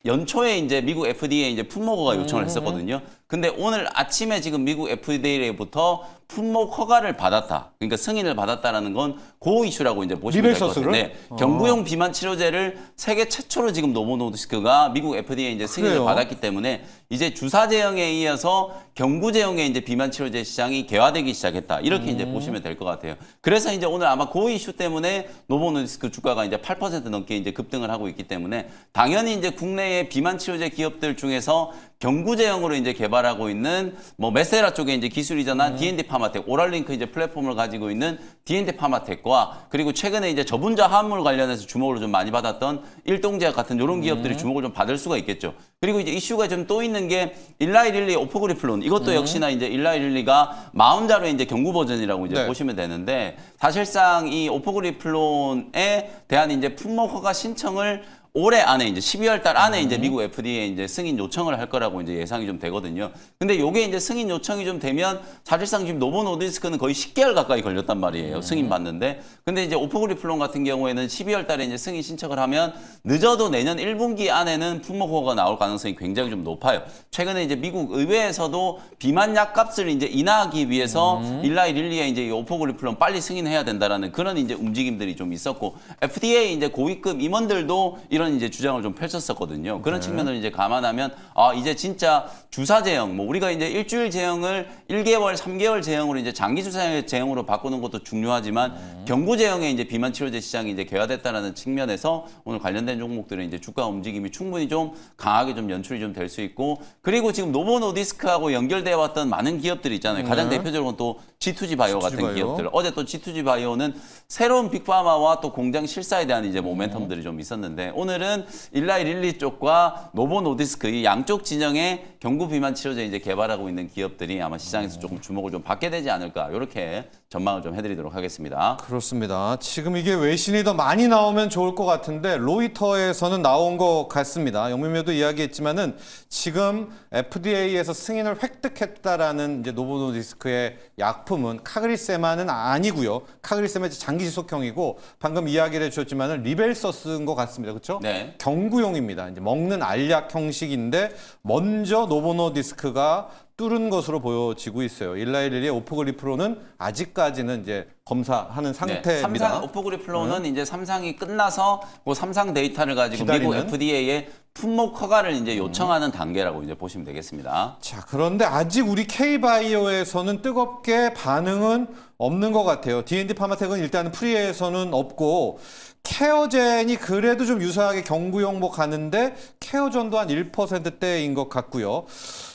연초에 이제 미국 FDA에 이제 품목허가 요청을 했었거든요. 근데 오늘 아침에 지금 미국 FDA로부터 품목 허가를 받았다. 그러니까 승인을 받았다라는 건 고 이슈라고 이제 보시면 될 것 같아요. 네, 경구용 비만 치료제를 세계 최초로 지금 노보노디스크가 미국 FDA 이제 승인을 그래요? 받았기 때문에 이제 주사 제형에 이어서 경구 제형의 이제 비만 치료제 시장이 개화되기 시작했다. 이렇게 이제 보시면 될 것 같아요. 그래서 이제 오늘 아마 고 이슈 때문에 노보노디스크 주가가 이제 8% 넘게 이제 급등을 하고 있기 때문에, 당연히 이제 국내의 비만 치료제 기업들 중에서 경구 제형으로 이제 개발하고 있는 뭐 메세라 쪽에 이제 기술 이전한 D&D 파마텍, 오랄링크 이제 플랫폼을 가지고 있는 D&D 파마텍과, 그리고 최근에 이제 저분자 화합물 관련해서 주목을 좀 많이 받았던 일동제약 같은 이런 기업들이 주목을 좀 받을 수가 있겠죠. 그리고 이제 이슈가 좀 또 있는 게 일라이릴리 오포그리플론, 이것도 역시나 이제 일라이릴리가 40자루의 이제 경구 버전이라고 이제 네. 보시면 되는데, 사실상 이 오포그리플론에 대한 이제 품목 허가 신청을 올해 안에 이제 12월 달 안에 이제 미국 FDA에 이제 승인 요청을 할 거라고 이제 예상이 좀 되거든요. 근데 요게 이제 승인 요청이 좀 되면 사실상 지금 노보 노디스크는 거의 10개월 가까이 걸렸단 말이에요. 승인 받는데. 근데 이제 오포그리플론 같은 경우에는 12월 달에 이제 승인 신청을 하면 늦어도 내년 1분기 안에는 품목 허가가 나올 가능성이 굉장히 좀 높아요. 최근에 이제 미국 의회에서도 비만 약값을 이제 인하하기 위해서 일라이 릴리에 이제 이 오포그리플론 빨리 승인해야 된다라는 그런 이제 움직임들이 좀 있었고 FDA 이제 고위급 임원들도 이런 이제 주장을 좀 펼쳤었거든요. 그런 측면을 이제 감안하면 이제 진짜 주사 제형, 뭐 우리가 이제 일주일 제형을 1개월, 3개월 제형으로 이제 장기 주사 제형으로 바꾸는 것도 중요하지만 경구 제형의 이제 비만 치료제 시장이 이제 개화됐다라는 측면에서 오늘 관련된 종목들은 이제 주가 움직임이 충분히 좀 강하게 좀 연출이 좀 될 수 있고 그리고 지금 노보 노디스크하고 연결되어 왔던 많은 기업들이 있잖아요. 가장 대표적으로는 또 G2G 바이오 같은 바이오. 기업들. 어제 또 G2G 바이오는 새로운 빅파마와 또 공장 실사에 대한 이제 모멘텀들이 좀 있었는데 오늘은 일라이 릴리 쪽과 노보 노디스크 이 양쪽 진영의 경구 비만 치료제 이제 개발하고 있는 기업들이 아마 시장에서 조금 주목을 좀 받게 되지 않을까 이렇게 전망을 좀 해드리도록 하겠습니다. 그렇습니다. 지금 이게 외신이 더 많이 나오면 좋을 것 같은데 로이터에서는 나온 것 같습니다. 영민묘도 이야기했지만은 지금 FDA에서 승인을 획득했다라는 이제 노보노디스크의 약품은 카그리세마는 아니고요. 카그리세마 장기 지속형이고 방금 이야기를 해주셨지만은 리벨서스인 것 같습니다. 그렇죠? 네. 경구용입니다. 이제 먹는 알약 형식인데 먼저 노보노디스크가 뚫은 것으로 보여지고 있어요. 일라이릴리의 오포그리프론은 아직까지는 이제 검사하는 상태입니다. 삼상 오포그리플론은 이제 삼상이 끝나서 그 삼상 데이터를 가지고 기다리는? 미국 FDA에 품목 허가를 이제 요청하는 단계라고 이제 보시면 되겠습니다. 자, 그런데 아직 우리 K바이오에서는 뜨겁게 반응은 없는 것 같아요. D&D 파마텍은 일단 프리에서는 없고 케어젠이 그래도 좀 유사하게 경구용 뭐 가는데 케어전도 한 1%대인 것 같고요.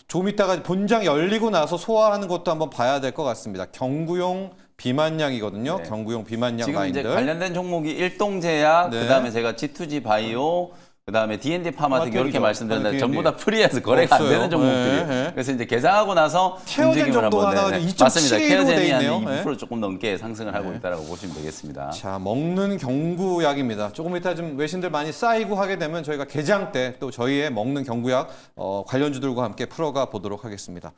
조금 이따가 본장 열리고 나서 소화하는 것도 한번 봐야 될 것 같습니다. 경구용 비만약이거든요. 네. 경구용 비만약 지금 라인들. 이제 관련된 종목이 일동제약, 네. 그다음에 제가 G2G 바이오, 그다음에 D&D 파마텍 이렇게 파마텍이죠. 말씀드렸는데 D&D. 전부 다 프리해서 거래가 안 없어요. 되는 종목들이에요. 네, 네. 그래서 이제 계상하고 나서 케어젠 움직임을 정도 한번 하나 네. 2.7 맞습니다. 로 케어젠이 돼 한 있네요. 2% 조금 넘게 상승을 하고 있다고 보시면 되겠습니다. 자, 먹는 경구약입니다. 조금 이따 좀 외신들 많이 쌓이고 하게 되면 저희가 개장 때 또 저희의 먹는 경구약 관련주들과 함께 풀어가 보도록 하겠습니다.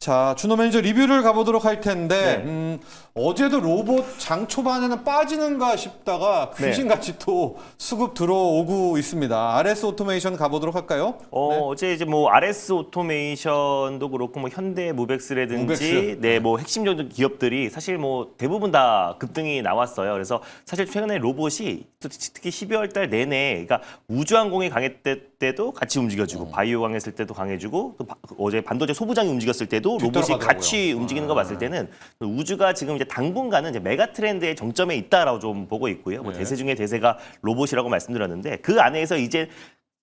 자, 준호 매니저 리뷰를 가보도록 할 텐데 어제도 로봇 장 초반에는 빠지는가 싶다가 귀신같이 또 수급 들어오고 있습니다. RS 오토메이션 가보도록 할까요? 어제 이제 뭐 RS 오토메이션도 그렇고 뭐 현대 무벡스라든지 무벡스. 뭐 핵심적인 기업들이 사실 뭐 대부분 다 급등이 나왔어요. 그래서 사실 최근에 로봇이 특히 12월 달 내내 그러니까 우주항공이 강했을 때도 같이 움직여주고 바이오 강했을 때도 강해주고 또 어제 반도체 소부장이 움직였을 때도 로봇이 뒤따라가더라고요. 같이 움직이는 거 봤을 때는 우주가 지금 이제 당분간은 이제 메가 트렌드의 정점에 있다라고 좀 보고 있고요. 뭐 대세 중에 대세가 로봇이라고 말씀드렸는데 그 안에서 이제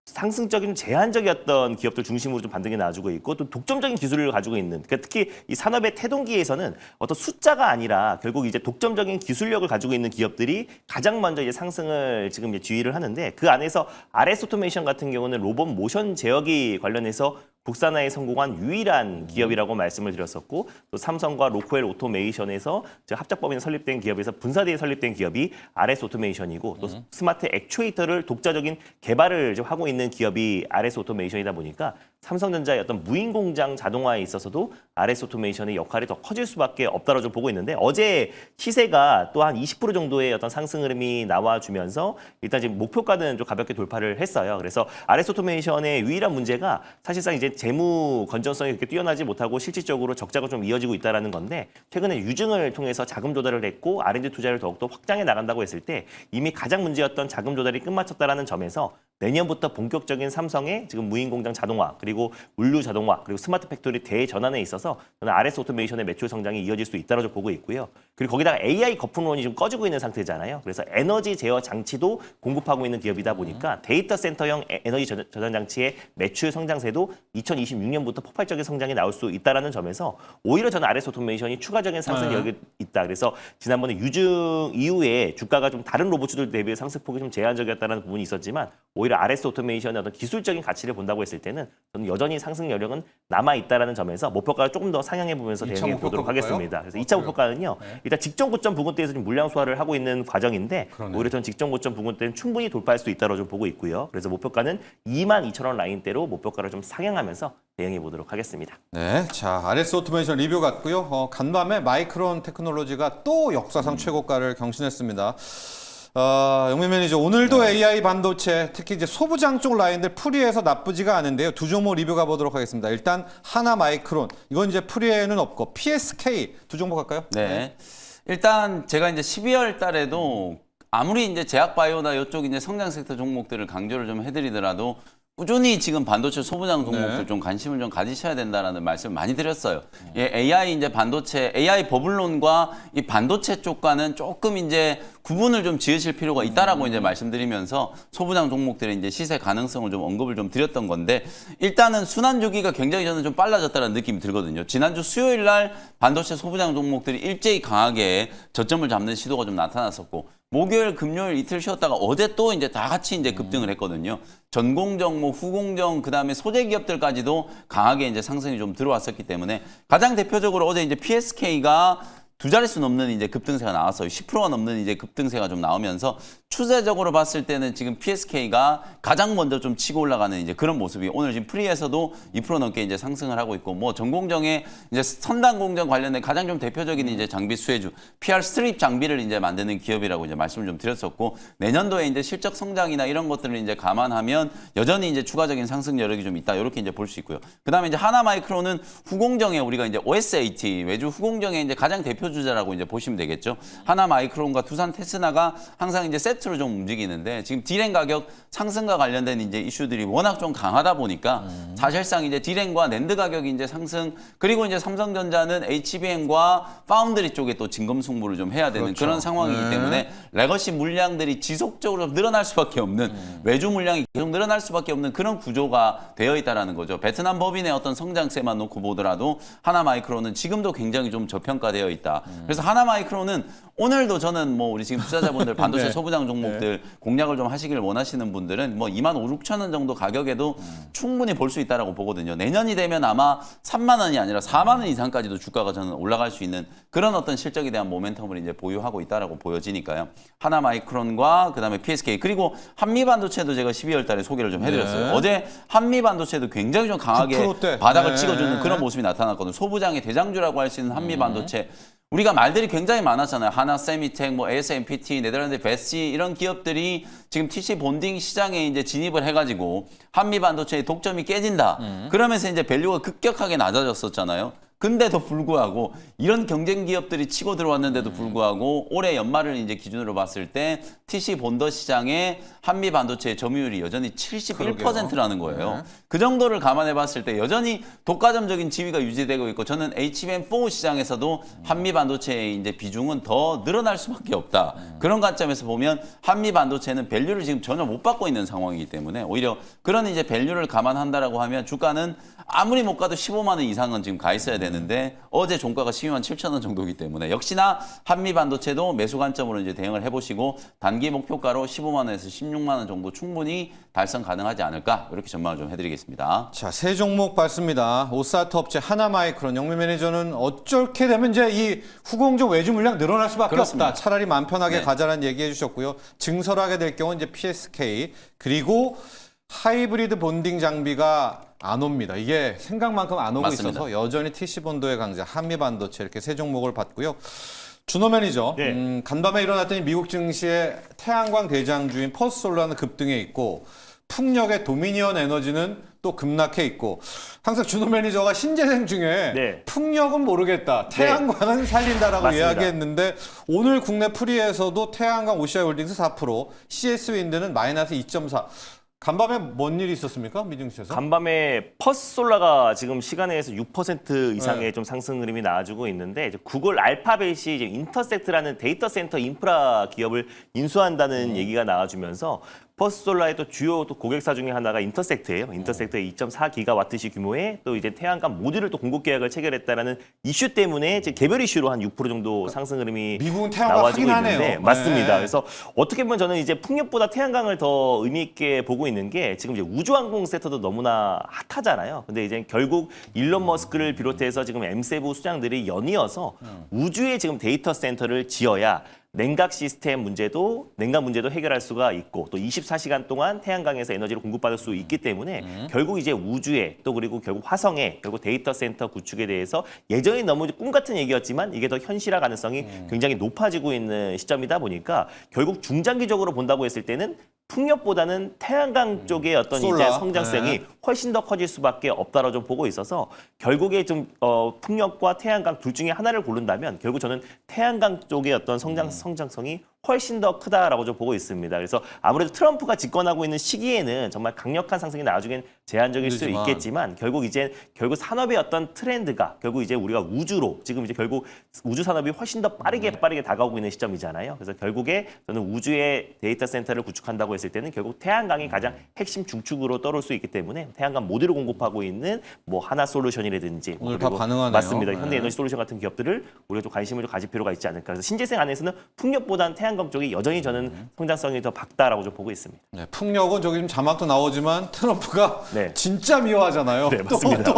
상승적인 제한적이었던 기업들 중심으로 좀 반등이 나와주고 있고 또 독점적인 기술을 가지고 있는 그러니까 특히 이 산업의 태동기에서는 어떤 숫자가 아니라 결국 이제 독점적인 기술력을 가지고 있는 기업들이 가장 먼저 이제 상승을 지금 이제 지휘를 하는데 그 안에서 RS 오토메이션 같은 경우는 로봇 모션 제어기 관련해서 국산화에 성공한 유일한 기업이라고 말씀을 드렸었고 또 삼성과 로코엘 오토메이션에서 합작법인에 설립된 기업에서 분사대에 설립된 기업이 RS 오토메이션이고 또 스마트 액추에이터를 독자적인 개발을 좀 하고 있는 기업이 RS 오토메이션이다 보니까 삼성전자의 어떤 무인 공장 자동화에 있어서도 RS 오토메이션의 역할이 더 커질 수밖에 없다고 좀 보고 있는데 어제 시세가 또 한 20% 정도의 어떤 상승 흐름이 나와주면서 일단 지금 목표가는 좀 가볍게 돌파를 했어요. 그래서 RS 오토메이션의 유일한 문제가 사실상 이제 재무 건전성이 그렇게 뛰어나지 못하고 실질적으로 적자가 좀 이어지고 있다는 건데 최근에 유증을 통해서 자금 조달을 했고 R&D 투자를 더욱더 확장해 나간다고 했을 때 이미 가장 문제였던 자금 조달이 끝마쳤다는 점에서 내년부터 본격적인 삼성의 지금 무인 공장 자동화 그리고 물류 자동화 그리고 스마트 팩토리 대전환에 있어서 저는 RS 오토메이션의 매출 성장이 이어질 수 있다고 보고 있고요. 그리고 거기다가 AI 거품론이 좀 꺼지고 있는 상태잖아요. 그래서 에너지 제어 장치도 공급하고 있는 기업이다 보니까 데이터 센터형 에너지 저장 장치의 매출 성장세도 2026년부터 폭발적인 성장이 나올 수 있다는 점에서 오히려 저는 RS 오토메이션이 추가적인 상승이 여기 있다. 그래서 지난번에 유증 이후에 주가가 좀 다른 로봇주들 대비해 상승폭이 좀 제한적이었다는 부분이 있었지만 오히려 오히려 RS 오토메이션의 어떤 기술적인 가치를 본다고 했을 때는 저는 여전히 상승 여력은 남아 있다라는 점에서 목표가를 조금 더 상향해 보면서 이차 대응해 목표가 보도록 볼까요? 하겠습니다. 그래서 2차 목표가는요. 일단 직전 고점 부근대에서 지금 물량 소화를 하고 있는 과정인데 그러네. 오히려 저는 직전 고점 부근대는 충분히 돌파할 수 있다고 좀 보고 있고요. 그래서 목표가는 22,000원 라인대로 목표가를 좀 상향하면서 대응해 보도록 하겠습니다. 네, 자 RS 오토메이션 리뷰 같고요. 간밤에 마이크론 테크놀로지가 또 역사상 최고가를 경신했습니다. 영민 매니저 오늘도 AI 반도체 특히 이제 소부장 쪽 라인들 풀이해서 나쁘지가 않은데요. 두 종목 리뷰 가보도록 하겠습니다. 일단 하나 마이크론 이건 이제 풀이에는 없고 PSK 두 종목 갈까요? 네. 일단 제가 이제 12월 달에도 아무리 이제 제약바이오나 이쪽 이제 성장 섹터 종목들을 강조를 좀 해드리더라도 꾸준히 지금 반도체 소부장 종목들 네. 좀 관심을 좀 가지셔야 된다라는 말씀을 많이 드렸어요. 예, AI 이제 반도체, AI 버블론과 이 반도체 쪽과는 조금 이제 구분을 좀 지으실 필요가 있다라고 이제 말씀드리면서 소부장 종목들의 이제 시세 가능성을 좀 언급을 좀 드렸던 건데 일단은 순환 주기가 굉장히 저는 좀 빨라졌다는 느낌이 들거든요. 지난주 수요일 날 반도체 소부장 종목들이 일제히 강하게 저점을 잡는 시도가 좀 나타났었고 목요일, 금요일 이틀 쉬었다가 어제 또 이제 다 같이 이제 급등을 했거든요. 전공정, 뭐 후공정, 그다음에 소재 기업들까지도 강하게 이제 상승이 좀 들어왔었기 때문에 가장 대표적으로 어제 이제 PSK가 두 자릿수 넘는 이제 급등세가 나왔어요. 10%가 넘는 이제 급등세가 좀 나오면서 추세적으로 봤을 때는 지금 PSK가 가장 먼저 좀 치고 올라가는 이제 그런 모습이 오늘 지금 프리에서도 2% 넘게 이제 상승을 하고 있고 뭐 전공정에 이제 선단 공정 관련된 가장 좀 대표적인 이제 장비 수혜주 PR 스트립 장비를 이제 만드는 기업이라고 이제 말씀을 좀 드렸었고 내년도에 이제 실적 성장이나 이런 것들을 이제 감안하면 여전히 이제 추가적인 상승 여력이 좀 있다 이렇게 이제 볼 수 있고요. 그다음에 이제 하나마이크론은 후공정에 우리가 이제 OSAT 외주 후공정에 이제 가장 대표 주자라고 이제 보시면 되겠죠. 하나마이크론과 두산 테스나가 항상 이제 세트로 좀 움직이는데 지금 디램 가격 상승과 관련된 이제 이슈들이 워낙 좀 강하다 보니까 사실상 이제 디램과 낸드 가격이 이제 상승 그리고 이제 삼성전자는 HBM과 파운드리 쪽에 또 진검승부를 좀 해야 되는 그렇죠. 그런 상황이기 때문에 레거시 물량들이 지속적으로 늘어날 수밖에 없는 외주 물량이 계속 늘어날 수밖에 없는 그런 구조가 되어 있다라는 거죠. 베트남 법인의 어떤 성장세만 놓고 보더라도 하나마이크론은 지금도 굉장히 좀 저평가되어 있다. 그래서 하나마이크론은 오늘도 저는 뭐 우리 지금 투자자분들 반도체 네. 소부장 종목들 공략을 좀 하시길 원하시는 분들은 뭐 25,000원 정도 가격에도 충분히 볼 수 있다라고 보거든요. 내년이 되면 아마 3만 원이 아니라 4만 원 이상까지도 주가가 저는 올라갈 수 있는 그런 어떤 실적에 대한 모멘텀을 이제 보유하고 있다라고 보여지니까요. 하나마이크론과 그다음에 PSK 그리고 한미반도체도 제가 12월 달에 소개를 좀 해드렸어요. 네. 어제 한미반도체도 굉장히 좀 강하게 9%대. 바닥을 네. 찍어주는 그런 모습이 나타났거든요. 소부장의 대장주라고 할 수 있는 한미반도체. 우리가 말들이 굉장히 많았잖아요. 하나, 세미텍, 뭐 ASMPT, 네덜란드 베시 이런 기업들이 지금 TC 본딩 시장에 이제 진입을 해가지고 한미 반도체의 독점이 깨진다. 그러면서 이제 밸류가 급격하게 낮아졌었잖아요. 근데도 불구하고 이런 경쟁 기업들이 치고 들어왔는데도 불구하고 올해 연말을 이제 기준으로 봤을 때 TC 본더 시장의 한미 반도체의 점유율이 여전히 71%라는 거예요. 네. 그 정도를 감안해 봤을 때 여전히 독과점적인 지위가 유지되고 있고 저는 HBM4 시장에서도 한미 반도체의 이제 비중은 더 늘어날 수밖에 없다. 그런 관점에서 보면 한미 반도체는 밸류를 지금 전혀 못 받고 있는 상황이기 때문에 오히려 그런 이제 밸류를 감안한다라고 하면 주가는 아무리 못 가도 15만 원 이상은 지금 가 있어야 되는데 어제 종가가 12만 7천 원 정도이기 때문에 역시나 한미 반도체도 매수 관점으로 이제 대응을 해보시고 단기 목표가로 15만 원에서 16만 원 정도 충분히 달성 가능하지 않을까 이렇게 전망을 좀 해드리겠습니다. 자, 세 종목 봤습니다. 오사트 업체 하나마이크론 영민 매니저는 어쩔게 되면 이제 이 후공정 외주 물량 늘어날 수밖에 그렇습니다. 없다. 차라리 마음 편하게 네. 가자라는 얘기해 주셨고요. 증설하게 될 경우는 이제 PSK 그리고 하이브리드 본딩 장비가 안 옵니다. 이게 생각만큼 안 오고 맞습니다. 있어서 여전히 TC 본도의 강자 한미 반도체 이렇게 세 종목을 봤고요. 준호 매니저, 네. 간밤에 일어났더니 미국 증시의 태양광 대장주인 퍼스솔라는 급등해 있고 풍력의 도미니언 에너지는 또 급락해 있고 항상 준호 매니저가 신재생 중에 네. 풍력은 모르겠다, 태양광은 살린다라고 맞습니다. 이야기했는데 오늘 국내 프리에서도 태양광 OCI 홀딩스 4%, CS 윈드는 마이너스 2.4. 간밤에 뭔 일이 있었습니까? 미증시에서? 간밤에 퍼스솔라가 지금 시간에서 6% 이상의 네. 좀 상승 흐름이 나와주고 있는데 이제 구글 알파벳이 이제 인터섹트라는 데이터 센터 인프라 기업을 인수한다는 얘기가 나와주면서 퍼스트솔라의 또 주요 또 고객사 중에 하나가 인터섹트예요. 인터섹트의 2.4기가와트시 규모의 또 이제 태양광 모듈을 또 공급 계약을 체결했다라는 이슈 때문에 이제 개별 이슈로 한 6% 정도 상승 흐름이 미국은 태양광 나와주고 하긴 있는데 하네요. 맞습니다. 네. 그래서 어떻게 보면 저는 이제 풍력보다 태양광을 더 의미 있게 보고 있는 게 지금 이제 우주항공 섹터도 너무나 핫하잖아요. 근데 이제 결국 일론 머스크를 비롯해서 지금 엠세부 수장들이 연이어서 우주에 지금 데이터 센터를 지어야 냉각 시스템 문제도 냉각 문제도 해결할 수가 있고 또 24시간 동안 태양광에서 에너지를 공급받을 수 있기 때문에 결국 이제 우주에 또 그리고 결국 화성에 결국 데이터 센터 구축에 대해서 예전에 너무 꿈 같은 얘기였지만 이게 더 현실화 가능성이 굉장히 높아지고 있는 시점이다 보니까 결국 중장기적으로 본다고 했을 때는 풍력보다는 태양광 쪽의 어떤 이제 솔라. 성장성이 네. 훨씬 더 커질 수밖에 없다라고 좀 보고 있어서 결국에 좀 풍력과 태양광 둘 중에 하나를 고른다면 결국 저는 태양광 쪽의 어떤 성장성이 훨씬 더 크다라고 좀 보고 있습니다. 그래서 아무래도 트럼프가 집권하고 있는 시기에는 정말 강력한 상승이 나중엔 제한적일 수 힘들지만. 있겠지만 결국 산업의 어떤 트렌드가 결국 이제 우리가 우주로 지금 이제 결국 우주 산업이 훨씬 더 빠르게 다가오고 있는 시점이잖아요. 그래서 결국에 저는 우주의 데이터 센터를 구축한다고 했을 때는 결국 태양광이 가장 핵심 중축으로 떠올 수 있기 때문에 태양광 모듈을 공급하고 있는 뭐 하나솔루션이라든지 오늘 다 그리고 반응하네요. 맞습니다. 네. 현대에너지 솔루션 같은 기업들을 우리가 좀 관심을 좀 가질 필요가 있지 않을까. 그래서 신재생 안에서는 풍력보다는 태양광 쪽이 여전히 저는 성장성이 더 밝다라고 좀 보고 있습니다. 네, 풍력은 저기 지금 자막도 나오지만 트럼프가 네. 진짜 미워하잖아요. 네, 맞습니다.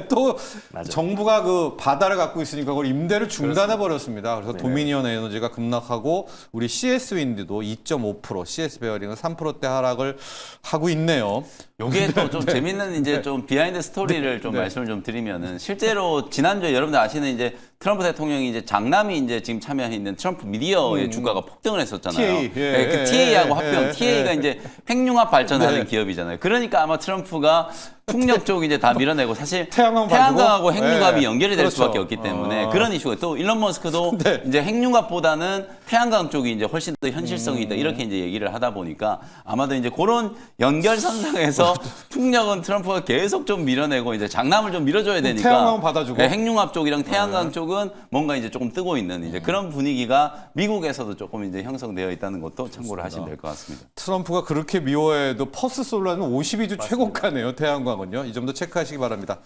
또 맞아요. 정부가 그 바다를 갖고 있으니까 그걸 임대를 중단해 버렸습니다. 그래서 도미니언 에너지가 급락하고 우리 CS 윈드도 2.5%, CS 베어링은 3%대 하락을 하고 있네요. 요게 또 좀 재밌는 이제 좀 비하인드 스토리를 좀 말씀을 좀 드리면은 실제로 지난주에 여러분들 아시는 이제 트럼프 대통령이 이제 장남이 이제 지금 참여해 있는 트럼프 미디어의 주가가 폭등을 했었잖아요. TA, 예, 네, 그 예, TA하고 예, 합병. 예, TA가 예. 이제 핵융합 발전하는 네. 기업이잖아요. 그러니까 아마 트럼프가 풍력 쪽 이제 다 밀어내고 사실 태양광 태양광하고 가지고? 핵융합이 네. 연결이 될 그렇죠. 수밖에 없기 때문에 그런 이슈가 또 일론 머스크도 네. 이제 핵융합보다는 태양광 쪽이 이제 훨씬 더 현실성이 있다 이렇게 이제 얘기를 하다 보니까 아마도 이제 그런 연결선상에서 풍력은 트럼프가 계속 좀 밀어내고 이제 장남을 좀 밀어줘야 되니까 태양광은 받아주고. 네, 핵융합 쪽이랑 태양광 쪽은 뭔가 이제 조금 뜨고 있는 이제 그런 분위기가 미국에서도 조금 이제 형성되어 있다는 것도 참고를 하시면 될 것 같습니다. 트럼프가 그렇게 미워해도 퍼스솔라는 52주 최고가네요. 태양광은요. 이 점도 체크하시기 바랍니다.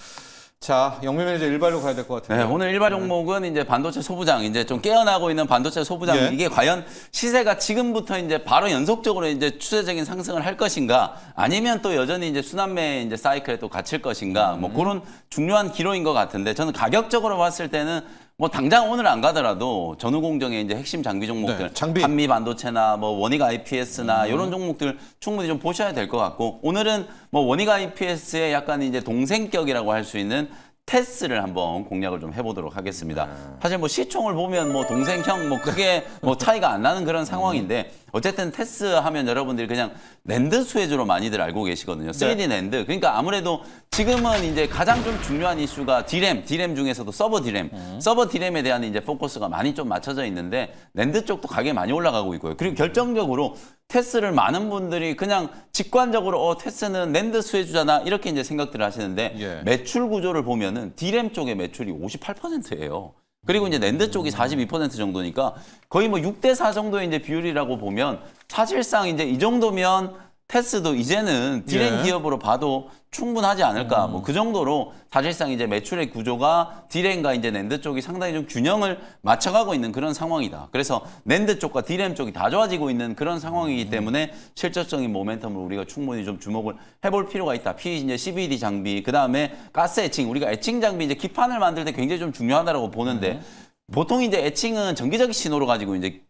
자, 영민 매니저 일발로 가야 될 것 네, 같아요. 오늘 일반 종목은 이제 반도체 소부장, 이제 좀 깨어나고 있는 반도체 소부장, 예. 이게 과연 시세가 지금부터 이제 바로 연속적으로 이제 추세적인 상승을 할 것인가, 아니면 또 여전히 이제 순환매 이제 사이클에 또 갇힐 것인가, 뭐 그런 중요한 기로인 것 같은데, 저는 가격적으로 봤을 때는 뭐 당장 오늘 안 가더라도 전후공정의 이제 핵심 장비 종목들, 네, 장비. 한미 반도체나 뭐 원익 IPS나 이런 종목들 충분히 좀 보셔야 될 것 같고, 오늘은 뭐 원익 IPS의 약간 이제 동생격이라고 할 수 있는 테스를 한번 공략을 좀 해보도록 하겠습니다. 사실 뭐 시총을 보면 뭐 동생형 뭐 크게 뭐 차이가 안 나는 그런 상황인데 어쨌든 테스 하면 여러분들이 그냥 낸드 수혜주로 많이들 알고 계시거든요. 3D 낸드. 그러니까 아무래도 지금은 이제 가장 좀 중요한 이슈가 디램 중에서도 서버 디램. 서버 디램에 대한 이제 포커스가 많이 좀 맞춰져 있는데 낸드 쪽도 가격이 많이 올라가고 있고요. 그리고 결정적으로 테스를 많은 분들이 그냥 직관적으로 테스는 낸드 수혜주잖아 이렇게 이제 생각들을 하시는데 예. 매출 구조를 보면은 디램 쪽의 매출이 58%예요. 그리고 이제 낸드 쪽이 42% 정도니까 거의 뭐 6대4 정도의 이제 비율이라고 보면 사실상 이제 이 정도면 테스도 이제는 디램 예. 기업으로 봐도 충분하지 않을까. 뭐 그 정도로 사실상 이제 매출의 구조가 디램과 이제 낸드 쪽이 상당히 좀 균형을 맞춰가고 있는 그런 상황이다. 그래서 낸드 쪽과 디램 쪽이 다 좋아지고 있는 그런 상황이기 때문에 실질적인 모멘텀을 우리가 충분히 좀 주목을 해볼 필요가 있다. 이제 CVD 장비, 그 다음에 가스 에칭. 우리가 에칭 장비 이제 기판을 만들 때 굉장히 좀 중요하다고 보는데 보통 이제 에칭은 전기적 신호로 가지고 이제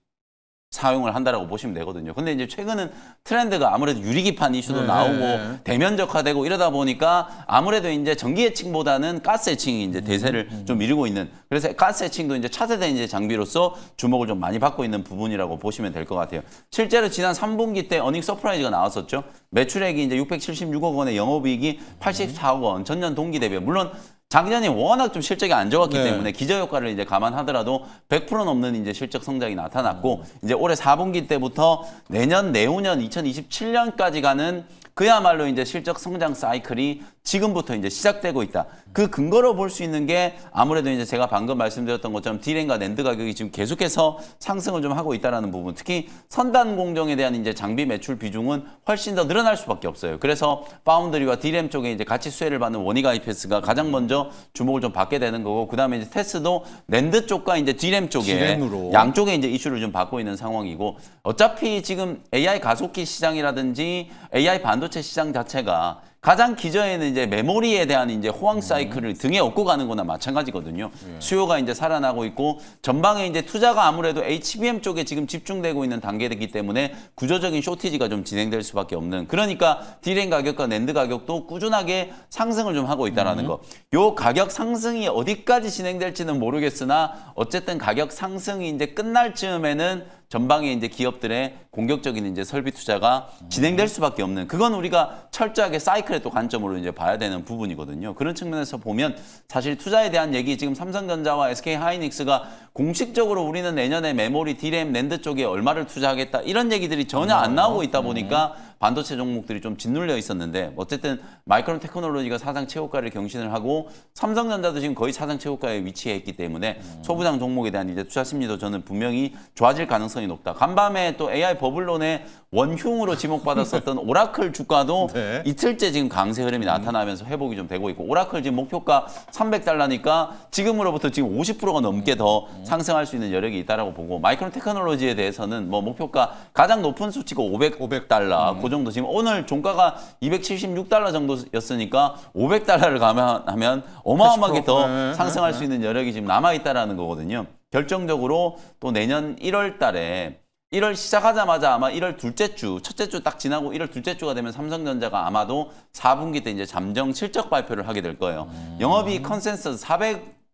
사용을 한다라고 보시면 되거든요. 근데 이제 최근은 트렌드가 아무래도 유리기판 이슈도 네. 나오고 대면적화되고 이러다 보니까 아무래도 이제 전기 에칭보다는 가스 에칭이 이제 대세를 좀 이루고 있는, 그래서 가스 에칭도 이제 차세대 이제 장비로서 주목을 좀 많이 받고 있는 부분이라고 보시면 될 것 같아요. 실제로 지난 3분기 때 어닝 서프라이즈가 나왔었죠. 매출액이 이제 676억 원에 영업이익이 84억 원, 전년 동기 대비. 물론 작년이 워낙 좀 실적이 안 좋았기 네. 때문에 기저효과를 이제 감안하더라도 100% 넘는 이제 실적 성장이 나타났고 이제 올해 4분기 때부터 내년 내후년 2027년까지 가는 그야말로 이제 실적 성장 사이클이 지금부터 이제 시작되고 있다. 그 근거로 볼 수 있는 게 아무래도 이제 제가 방금 말씀드렸던 것처럼 D램과 낸드 가격이 지금 계속해서 상승을 좀 하고 있다라는 부분. 특히 선단 공정에 대한 이제 장비 매출 비중은 훨씬 더 늘어날 수밖에 없어요. 그래서 파운드리와 D램 쪽에 이제 같이 수혜를 받는 원익 IPS가 가장 먼저 주목을 좀 받게 되는 거고, 그다음에 이제 테스도 낸드 쪽과 이제 D램 쪽에 D램으로. 양쪽에 이제 이슈를 좀 받고 있는 상황이고, 어차피 지금 AI 가속기 시장이라든지 AI 반도체 시장 자체가 가장 기저에는 이제 메모리에 대한 이제 호황 사이클을 등에 업고 가는 거나 마찬가지거든요. 수요가 이제 살아나고 있고, 전방에 이제 투자가 아무래도 HBM 쪽에 지금 집중되고 있는 단계이기 때문에 구조적인 쇼티지가 좀 진행될 수밖에 없는, 그러니까 D램 가격과 낸드 가격도 꾸준하게 상승을 좀 하고 있다라는 거. 요 가격 상승이 어디까지 진행될지는 모르겠으나 어쨌든 가격 상승이 이제 끝날 즈음에는 전방에 이제 기업들의 공격적인 이제 설비 투자가 진행될 수밖에 없는, 그건 우리가 철저하게 사이클의 또 관점으로 이제 봐야 되는 부분이거든요. 그런 측면에서 보면 사실 투자에 대한 얘기, 지금 삼성전자와 SK 하이닉스가 공식적으로 우리는 내년에 메모리, D램, 낸드 쪽에 얼마를 투자하겠다 이런 얘기들이 전혀 안 나오고 있다 보니까 반도체 종목들이 좀 짓눌려 있었는데, 어쨌든 마이크론 테크놀로지가 사상 최고가를 경신을 하고 삼성전자도 지금 거의 사상 최고가에 위치해 있기 때문에 소부장 종목에 대한 이제 투자 심리도 저는 분명히 좋아질 가능성이 높다. 간밤에 또 AI 버블론의 원흉으로 지목받았었던 오라클 주가도 네. 이틀째 지금 강세 흐름이 나타나면서 회복이 좀 되고 있고, 오라클 지금 목표가 $300니까 지금으로부터 지금 50%가 넘게 더 상승할 수 있는 여력이 있다라고 보고, 마이크론 테크놀로지에 대해서는 뭐 목표가 가장 높은 수치가 $500. 그 정도, 지금 오늘 종가가 $276 정도였으니까 $500를 가면 어마어마하게 80%. 더 네. 상승할 수 있는 여력이 지금 남아 있다라는 거거든요. 결정적으로 또 내년 1월 달에 1월 시작하자마자 아마 1월 둘째 주, 첫째 주 딱 지나고 1월 둘째 주가 되면 삼성전자가 아마도 4분기 때 이제 잠정 실적 발표를 하게 될 거예요. 영업이익 컨센서스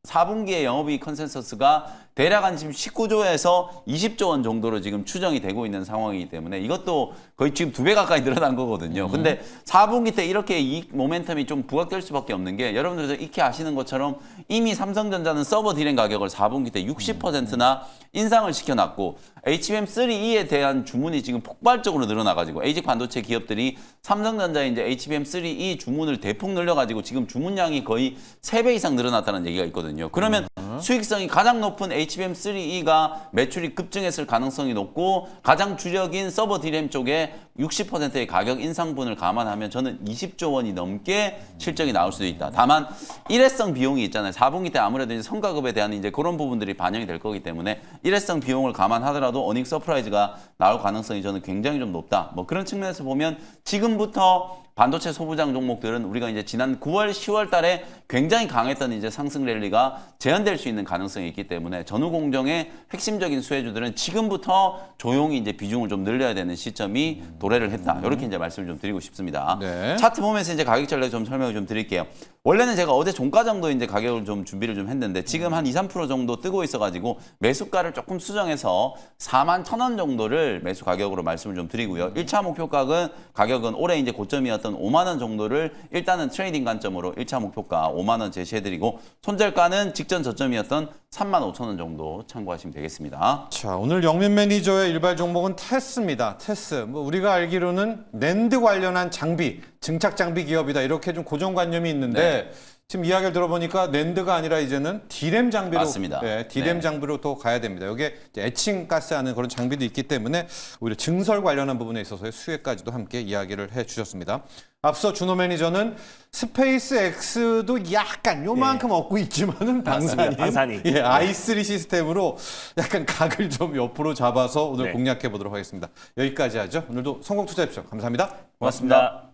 4분기의 영업이익 컨센서스가 대략 한 지금 19조에서 20조 원 정도로 지금 추정이 되고 있는 상황이기 때문에 이것도 거의 지금 2배 가까이 늘어난 거거든요. 근데 4분기 때 이렇게 이익 모멘텀이 좀 부각될 수밖에 없는 게, 여러분들 익히 아시는 것처럼 이미 삼성전자는 서버 D램 가격을 4분기 때 60%나 인상을 시켜놨고, HBM3E에 대한 주문이 지금 폭발적으로 늘어나가지고 에이직 반도체 기업들이 삼성전자의 이제 HBM3E 주문을 대폭 늘려가지고 지금 주문량이 거의 3배 이상 늘어났다는 얘기가 있거든요. 그러면 수익성이 가장 높은 HBM3E가 매출이 급증했을 가능성이 높고, 가장 주력인 서버 D램 쪽에 60%의 가격 인상분을 감안하면 저는 20조 원이 넘게 실적이 나올 수도 있다. 다만 일회성 비용이 있잖아요. 4분기 때 아무래도 이제 성과급에 대한 이제 그런 부분들이 반영이 될 거기 때문에 일회성 비용을 감안하더라도 어닝 서프라이즈가 나올 가능성이 저는 굉장히 좀 높다. 뭐 그런 측면에서 보면 지금부터 반도체 소부장 종목들은 우리가 이제 지난 9월, 10월 달에 굉장히 강했던 이제 상승 랠리가 재현될 수 있는 가능성이 있기 때문에 전후 공정의 핵심적인 수혜주들은 지금부터 조용히 이제 비중을 좀 늘려야 되는 시점이 도래를 했다. 이렇게 이제 말씀을 좀 드리고 싶습니다. 네. 차트 보면서 이제 가격 전략 좀 설명을 좀 드릴게요. 원래는 제가 어제 종가 정도 이제 가격을 좀 준비를 좀 했는데 지금 한 2, 3% 정도 뜨고 있어가지고 매수가를 조금 수정해서 41,000원 정도를 매수 가격으로 말씀을 좀 드리고요. 1차 목표가는 가격은 올해 이제 고점이었던 5만 원 정도를 일단은 트레이딩 관점으로 1차 목표가 5만 원 제시해드리고, 손절가는 직전 저점이었던 35,000원 정도 참고하시면 되겠습니다. 자, 오늘 영민 매니저의 일발 종목은 테스입니다. 테스. 뭐 우리가 알기로는 낸드 관련한 장비, 증착 장비 기업이다. 이렇게 좀 고정관념이 있는데 지금 이야기를 들어보니까 낸드가 아니라 이제는 D램 장비로, 맞습니다. 네, D램 장비로 또 가야 됩니다. 여기에 이제 에칭 가스하는 그런 장비도 있기 때문에 오히려 증설 관련한 부분에 있어서의 수혜까지도 함께 이야기를 해주셨습니다. 앞서 준호 매니저는 스페이스 X도 약간 요만큼 얻고 있지만은 방산이 예, i3 시스템으로 약간 각을 좀 옆으로 잡아서 오늘 공략해 보도록 하겠습니다. 여기까지 하죠. 오늘도 성공 투자해주십시오. 감사합니다. 고맙습니다.